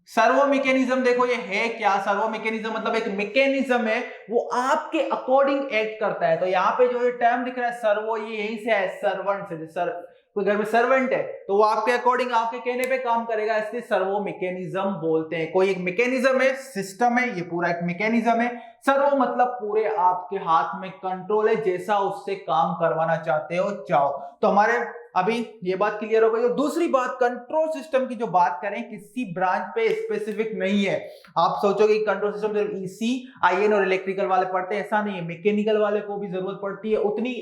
सर्वो मैकेनिज्म। देखो ये है क्या, सर्वो मैकेनिज्म मतलब एक मैकेनिज्म है, वो आपके अकॉर्डिंग एक्ट करता है। तो यहाँ पे जो ये टर्म दिख रहा है सर्वो, ये यहीं से है, सर्वेंट से। कोई घर में सर्वेंट है तो वो आपके अकॉर्डिंग आपके कहने पे काम करेगा, इसलिए सर्वो मैकेनिज्म बोलते हैं। कोई एक मैकेनिज्म है, सिस्टम है, ये पूरा एक मैकेनिज्म है। सर्वो मतलब पूरे आपके हाथ में कंट्रोल है, जैसा उससे काम करवाना चाहते हो चाहो। तो हमारे अभी ये बात क्लियर हो गई। और दूसरी बात, कंट्रोल सिस्टम की जो बात करें किसी ब्रांच पे स्पेसिफिक नहीं है। आप सोचोगे कंट्रोल सिस्टम सिर्फ ईसी, आईएन और इलेक्ट्रिकल वाले पढ़ते हैं, ऐसा नहीं है, मैकेनिकल वाले को भी जरूरत पड़ती है उतनी।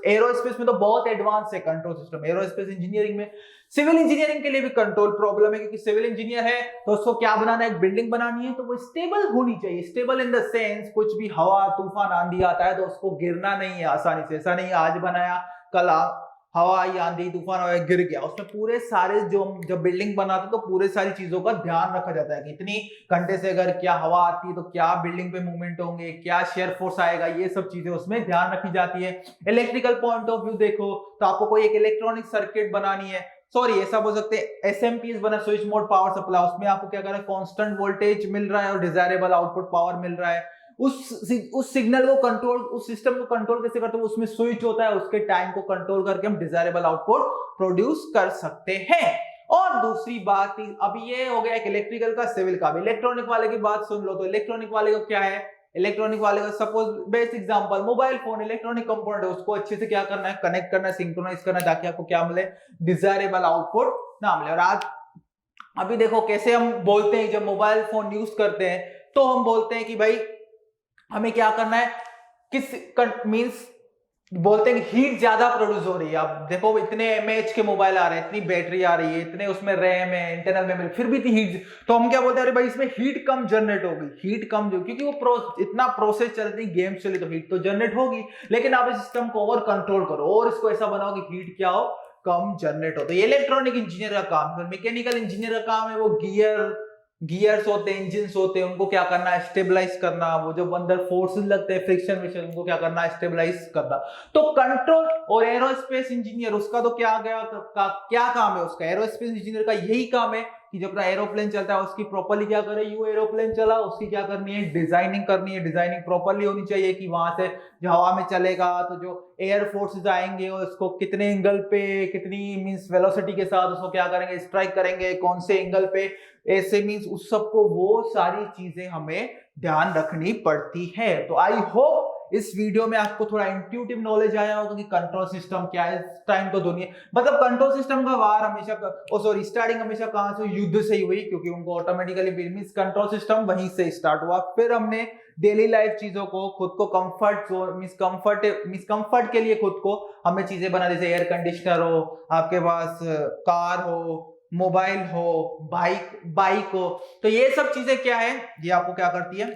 एरोस्पेस में तो बहुत एडवांस है कंट्रोल सिस्टम। एरोस्पेस इंजीनियरिंग में, सिविल इंजीनियरिंग के लिए भी कंट्रोल प्रॉब्लम है, क्योंकि सिविल इंजीनियर है तो उसको क्या बनाना है, एक बिल्डिंग बनानी है, तो वो स्टेबल होनी चाहिए। स्टेबल इन द सेंस कुछ भी हवा तूफान आंधी आता है तो उसको गिरना नहीं है आसानी से। ऐसा नहीं आज बनाया कल हवा आई आंधी तूफान आया गिर गया। उसमें पूरे सारे जब बिल्डिंग बनाते तो पूरे सारी चीजों का ध्यान रखा जाता है कि इतनी घंटे से अगर क्या हवा आती है तो क्या बिल्डिंग पे मूवमेंट होंगे, क्या शेयर फोर्स आएगा, ये सब चीजें उसमें ध्यान रखी जाती है। इलेक्ट्रिकल पॉइंट ऑफ व्यू देखो तो आपको कोई एक इलेक्ट्रॉनिक सर्किट बनानी है, सॉरी ऐसा बोल सकते हैं एसएमपीएस बना, स्विच मोड पावर सप्लाई, उसमें आपको क्या करना है, कांस्टेंट वोल्टेज मिल रहा है और डिजायरेबल आउटपुट पावर मिल रहा है। उस सिग्नल को कंट्रोल, उस सिस्टम को कंट्रोल कैसे करते हैं, उसमें स्विच होता है, उसके टाइम को कंट्रोल करके हम डिजायरेबल आउटपुट प्रोड्यूस कर सकते हैं। और दूसरी बात, अब ये हो गया एक इलेक्ट्रिकल का, सिविल का भी। इलेक्ट्रॉनिक वाले की बात सुन लो तो इलेक्ट्रॉनिक वाले को क्या है, इलेक्ट्रॉनिक वाले का suppose best example mobile phone, electronic component है, उसको अच्छे से क्या करना है, कनेक्ट करना है, सिंक्रोनाइज करना है, ताकि आपको क्या मिले, डिजायरेबल आउटपुट ना मिले। और आज अभी देखो कैसे हम बोलते हैं, जब मोबाइल फोन यूज करते हैं तो हम बोलते हैं कि भाई हमें क्या करना है, किस मींस बोलते हैं कि हीट ज्यादा प्रोड्यूस हो रही है। अब देखो इतने एमएएच के मोबाइल आ रहे हैं, इतनी बैटरी आ रही है, इतने उसमें रैम है, इंटरनल मेमोरी, फिर भी इतनी हीट, तो हम क्या बोलते हैं, अरे भाई इसमें हीट कम जनरेट होगी। हीट कम जो, क्योंकि वो इतना प्रोसेस चलती है, गेम्स चले तो हीट तो जनरेट होगी, लेकिन आप इस सिस्टम को ओवर कंट्रोल करो और इसको ऐसा बनाओ कि हीट क्या हो, कम जनरेट हो। तो ये इलेक्ट्रॉनिक इंजीनियर का काम है। मैकेनिकल इंजीनियर का काम है वो गियर्स होते हैं, इंजिन्स होते हैं, उनको क्या करना है, स्टेबलाइज करना। वो जो अंदर फोर्सेस लगते हैं, फ्रिक्शन विक्शन, उनको क्या करना है, स्टेबलाइज करना। तो कंट्रोल और एरोस्पेस इंजीनियर, उसका तो क्या काम है, उसका एरोस्पेस इंजीनियर का यही काम है कि जब अपना एरोप्लेन चलता है उसकी प्रॉपर्ली क्या करे, यू एरोप्लेन चला, उसकी क्या करनी है, डिजाइनिंग करनी है। डिजाइनिंग प्रॉपर्ली होनी चाहिए कि वहां से जो हवा में चलेगा तो जो एयर फोर्सेस आएंगे उसको कितने एंगल पे, कितनी मींस वेलोसिटी के साथ उसको क्या करेंगे, स्ट्राइक करेंगे, कौन से एंगल पे, ऐसे मींस उस सबको, वो सारी चीजें हमें ध्यान रखनी पड़ती है। तो आई होप इस वीडियो में आपको थोड़ा इंट्यूटिव नॉलेज आया होगा कि कंट्रोल सिस्टम क्या है। इस टाइम तो दुनिया मतलब कंट्रोल सिस्टम का वार हमेशा स्टार्टिंग हमेशा कहां से, युद्ध से ही हुई, क्योंकि उनको ऑटोमेटिकली मींस कंट्रोल सिस्टम वहीं से स्टार्ट हुआ। फिर हमने डेली लाइफ चीजों को, खुद को कंफर्ट कंफर्ट के लिए खुद को हमें चीजें बना, जैसे एयर कंडीशनर हो, आपके पास कार हो, मोबाइल हो, बाइक हो। तो ये सब चीजें क्या है, ये आपको क्या करती है,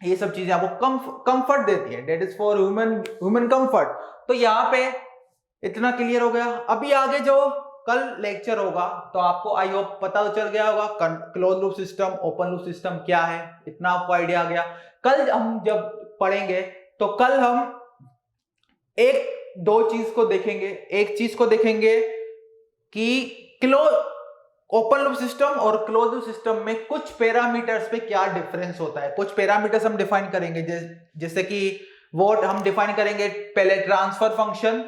ये सब चीजें आपको कंफर्ट देती है। That is for human comfort. तो यहाँ पे इतना क्लियर हो गया। अभी आगे जो कल लेक्चर होगा तो आपको आई होप पता चल गया होगा close loop system, open loop system क्या है, इतना आपको आइडिया आ गया। कल हम जब पढ़ेंगे तो कल हम दो चीज को देखेंगे। एक चीज को देखेंगे कि ओपन लूप सिस्टम और क्लोज लूप सिस्टम में कुछ पैरामीटर्स पे क्या डिफरेंस होता है। कुछ पैरामीटर्स हम डिफाइन करेंगे, जैसे कि व्हाट हम डिफाइन करेंगे पहले ट्रांसफर फंक्शन।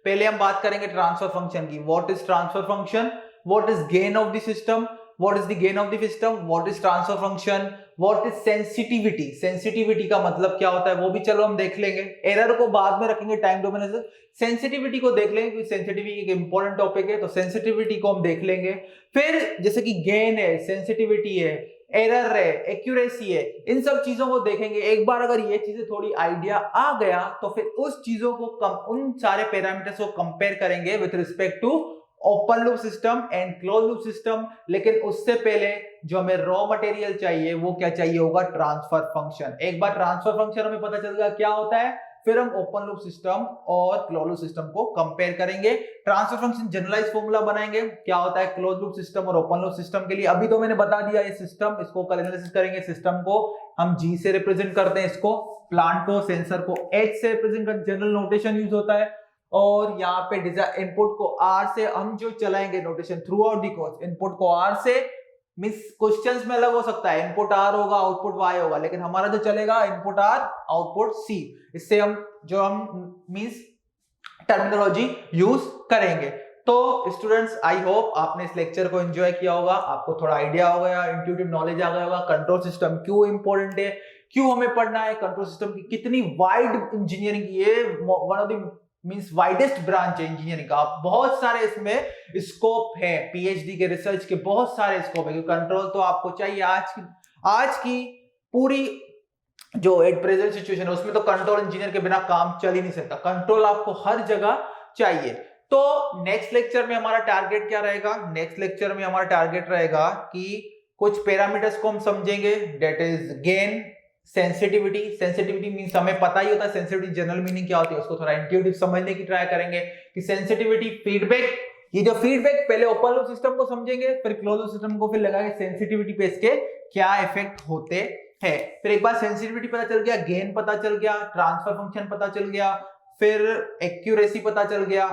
पहले हम बात करेंगे ट्रांसफर फंक्शन की। What is transfer function, what is gain of the system, what is the gain of the system, what is transfer function, what is sensitivity. Sensitivity का मतलब क्या होता है वो भी चलो हम देख लेंगे। एरर को बाद में रखेंगे टाइम डोमेन से, सेंसिटिविटी को देख लेंगे क्योंकि सेंसिटिविटी एक इंपॉर्टेंट टॉपिक है, तो सेंसिटिविटी को हम देख लेंगे। फिर जैसे कि गेन है, सेंसिटिविटी है, एरर है, एक्यूरेसी है, इन सब चीजों को देखेंगे। एक बार अगर ये चीजें थोड़ी आइडिया आ गया तो फिर उस चीजों को उन सारे पैरामीटर्स को कंपेयर करेंगे with respect to open loop system and close loop system. लेकिन उससे पहले जो हमें रॉ मटेरियल चाहिए वो क्या चाहिए होगा, ट्रांसफर फंक्शन। एक बार ट्रांसफर फंक्शन हमें पता चल गया क्या होता है, फिर हम ओपन लूप सिस्टम और क्लोज लूप सिस्टम को कंपेयर करेंगे। ट्रांसफर फंक्शन जनरलाइज फॉर्मूला बनाएंगे क्या होता है क्लोज लूप सिस्टम और ओपन लूप सिस्टम के लिए। अभी तो मैंने बता दिया ये सिस्टम, इसको कल एनालिसिस करेंगे। सिस्टम को हम जी से रिप्रेजेंट करते हैं, इसको प्लांट को, सेंसर को एच से रिप्रेजेंट करते, जनरल नोटेशन यूज होता है। और यहाँ पे इनपुट को आर से हम जो चलाएंगे notation through out the course, input को आर से मींस क्वेश्चंस में अलग हो सकता है, इनपुट आर होगा आउटपुट वाई होगा, लेकिन हमारा जो चलेगा इनपुट आर आउटपुट सी। इससे हम मींस टर्मिनोलॉजी यूज करेंगे। तो स्टूडेंट्स आई होप आपने इस लेक्चर को एंजॉय किया होगा, आपको थोड़ा आइडिया हो गया, इंट्यूटिव नॉलेज आ गया होगा कंट्रोल सिस्टम क्यों इंपॉर्टेंट है, क्यों हमें पढ़ना है, कंट्रोल सिस्टम की कितनी वाइड इंजीनियरिंग की है, one of the means widest branch है इंजीनियरिंग का। बहुत सारे इसमें स्कोप है, पीएचडी के रिसर्च के बहुत सारे स्कोप है, क्योंकि कंट्रोल तो आपको चाहिए। आज की पूरी जो एट प्रेजेंट सिचुएशन है उसमें तो कंट्रोल इंजीनियर के बिना काम चल ही नहीं सकता, कंट्रोल आपको हर जगह चाहिए। तो नेक्स्ट लेक्चर में हमारा टारगेट क्या रहेगा, नेक्स्ट लेक्चर में हमारा टारगेट रहेगा कि कुछ पैरामीटर्स को हम समझेंगे, that is gain, sensitivity. Sensitivity means हमें पता ही होता है सेंसिटिविटी जनरल मीनिंग क्या होती है, उसको थोड़ा इंट्यूटिव समझने की ट्राई करेंगे कि सेंसिटिविटी, फीडबैक, ये जो फीडबैक पहले ओपन लूप सिस्टम को समझेंगे, फिर क्लोज लूप सिस्टम को, फिर लगाएंगे सेंसिटिविटी पे इसके क्या इफेक्ट होते हैं। फिर एक बार सेंसिटिविटी पता चल गया, गेन पता चल गया, ट्रांसफर फंक्शन पता चल गया, फिर एक्यूरेसी पता चल गया,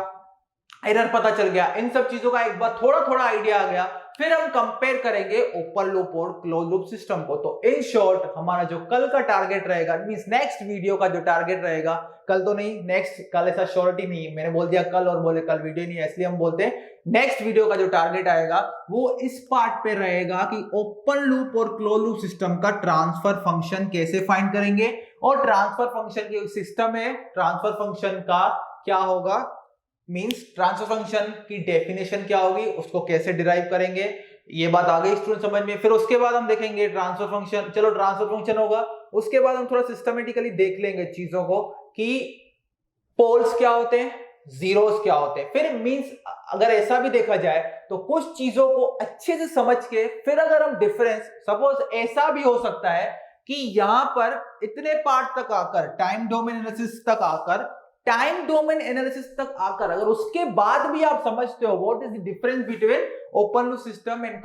एरर पता चल गया, इन सब चीजों का एक बार थोड़ा थोड़ा आइडिया आ गया, फिर हम कंपेयर करेंगे ओपन लूप और क्लोज लूप सिस्टम को। तो इन शॉर्ट हमारा जो कल का टारगेट रहेगा, मींस नेक्स्ट वीडियो का जो टारगेट रहेगा, कल तो नहीं नेक्स्ट, कल ऐसा शॉर्ट ही नहीं है, मैंने बोल दिया कल और बोले कल वीडियो नहीं है, इसलिए हम बोलते हैं नेक्स्ट वीडियो का जो टारगेट आएगा वो इस पार्ट पे रहेगा कि ओपन लूप और क्लोज लूप सिस्टम का ट्रांसफर फंक्शन कैसे फाइंड करेंगे, और ट्रांसफर फंक्शन की सिस्टम है, ट्रांसफर फंक्शन का क्या होगा, मींस ट्रांसफर फंक्शन की डेफिनेशन क्या होगी, उसको कैसे डिराइव करेंगे, ये बात आ गई स्टूडेंट समझ में। फिर उसके बाद हम देखेंगे ट्रांसफर फंक्शन, चलो ट्रांसफर फंक्शन होगा, उसके बाद हम थोड़ा सिस्टमेटिकली देख लेंगे चीजों को कि पोल्स क्या होते हैं, जीरोस क्या होते हैं। फिर मींस अगर ऐसा भी देखा जाए तो कुछ चीजों को अच्छे से समझ के फिर अगर हम डिफरेंस, सपोज ऐसा भी हो सकता है कि यहां पर इतने पार्ट तक आकर, टाइम डोमेन एनालिसिस तक आकर, टाइम डोमेन एनालिसिस तक आकर अगर उसके बाद भी आप समझते हो what is the difference between open loop system and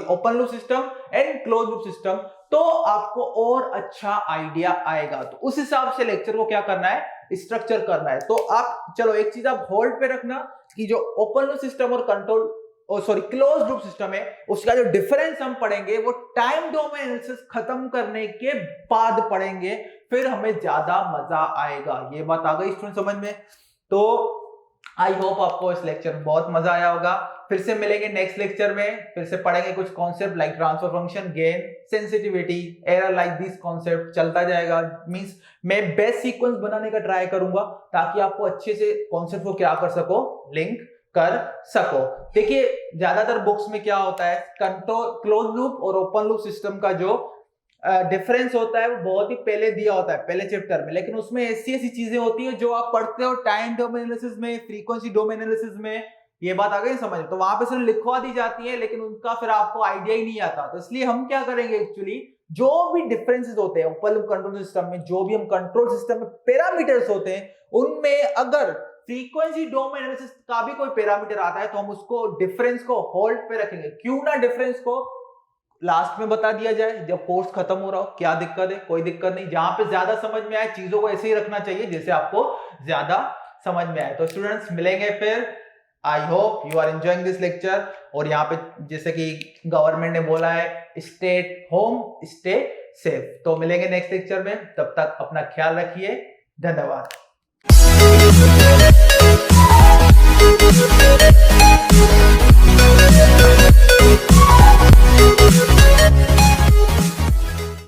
open loop system and close loop system, तो आपको और अच्छा आइडिया आएगा। तो उस हिसाब से लेक्चर को क्या करना है, स्ट्रक्चर करना है। तो आप चलो एक चीज आप होल्ड पे रखना कि जो ओपन लूप सिस्टम और क्लोज लूप सिस्टम है उसका जो डिफरेंस हम पढ़ेंगे वो टाइम डोमेन एनालिसिस खत्म करने के बाद पढ़ेंगे, फिर हमें ज्यादा मजा आएगा। ये बात आ गई स्टूडेंट समझ में। तो आई होप आपको इस लेक्चर में बहुत मजा आया होगा। फिर से मिलेंगे नेक्स्ट लेक्चर में, फिर से पढ़ेंगे कुछ concept like transfer function, gain, sensitivity, error, like this concept चलता जाएगा। मींस मैं बेस्ट सीक्वेंस बनाने का ट्राई करूंगा ताकि आपको अच्छे से कॉन्सेप्ट को क्या कर सको, लिंक कर सको। देखिए ज्यादातर बुक्स में क्या होता है, कंट्रोल क्लोज लूप और ओपन लूप सिस्टम का जो डिफरेंस होता है वो बहुत ही पहले दिया होता है, पहले चैप्टर में, लेकिन उसमें ऐसी चीजें होती है जो आप पढ़ते हो टाइम डोमेन एनालिसिस में, फ्रीक्वेंसी डोमेन एनालिसिस में, ये बात आ गई समझ, तो वहां पे सिर्फ लिखवा दी जाती है लेकिन उनका फिर आपको आइडिया ही नहीं आता। तो इसलिए हम क्या करेंगे, एक्चुअली जो भी डिफरेंसेस होते हैं ओपन लूप कंट्रोल सिस्टम में, जो भी हम कंट्रोल सिस्टम में पैरामीटर्स होते हैं, उनमें अगर फ्रीक्वेंसी डोमेन एनालिसिस का भी कोई पैरामीटर आता है तो हम उसको डिफरेंस को होल्ड पे रखेंगे। क्यों ना डिफरेंस को लास्ट में बता दिया जाए जब कोर्स खत्म हो रहा हो, क्या दिक्कत है, कोई दिक्कत नहीं। जहां पे ज्यादा समझ में आए चीजों को ऐसे ही रखना चाहिए जैसे आपको ज्यादा समझ में आए। तो स्टूडेंट्स मिलेंगे फिर, I hope you are enjoying this lecture. और यहाँ पे जैसे कि गवर्नमेंट ने बोला है, स्टे होम स्टे सेफ। तो मिलेंगे नेक्स्ट लेक्चर में, तब तक अपना ख्याल रखिए, धन्यवाद।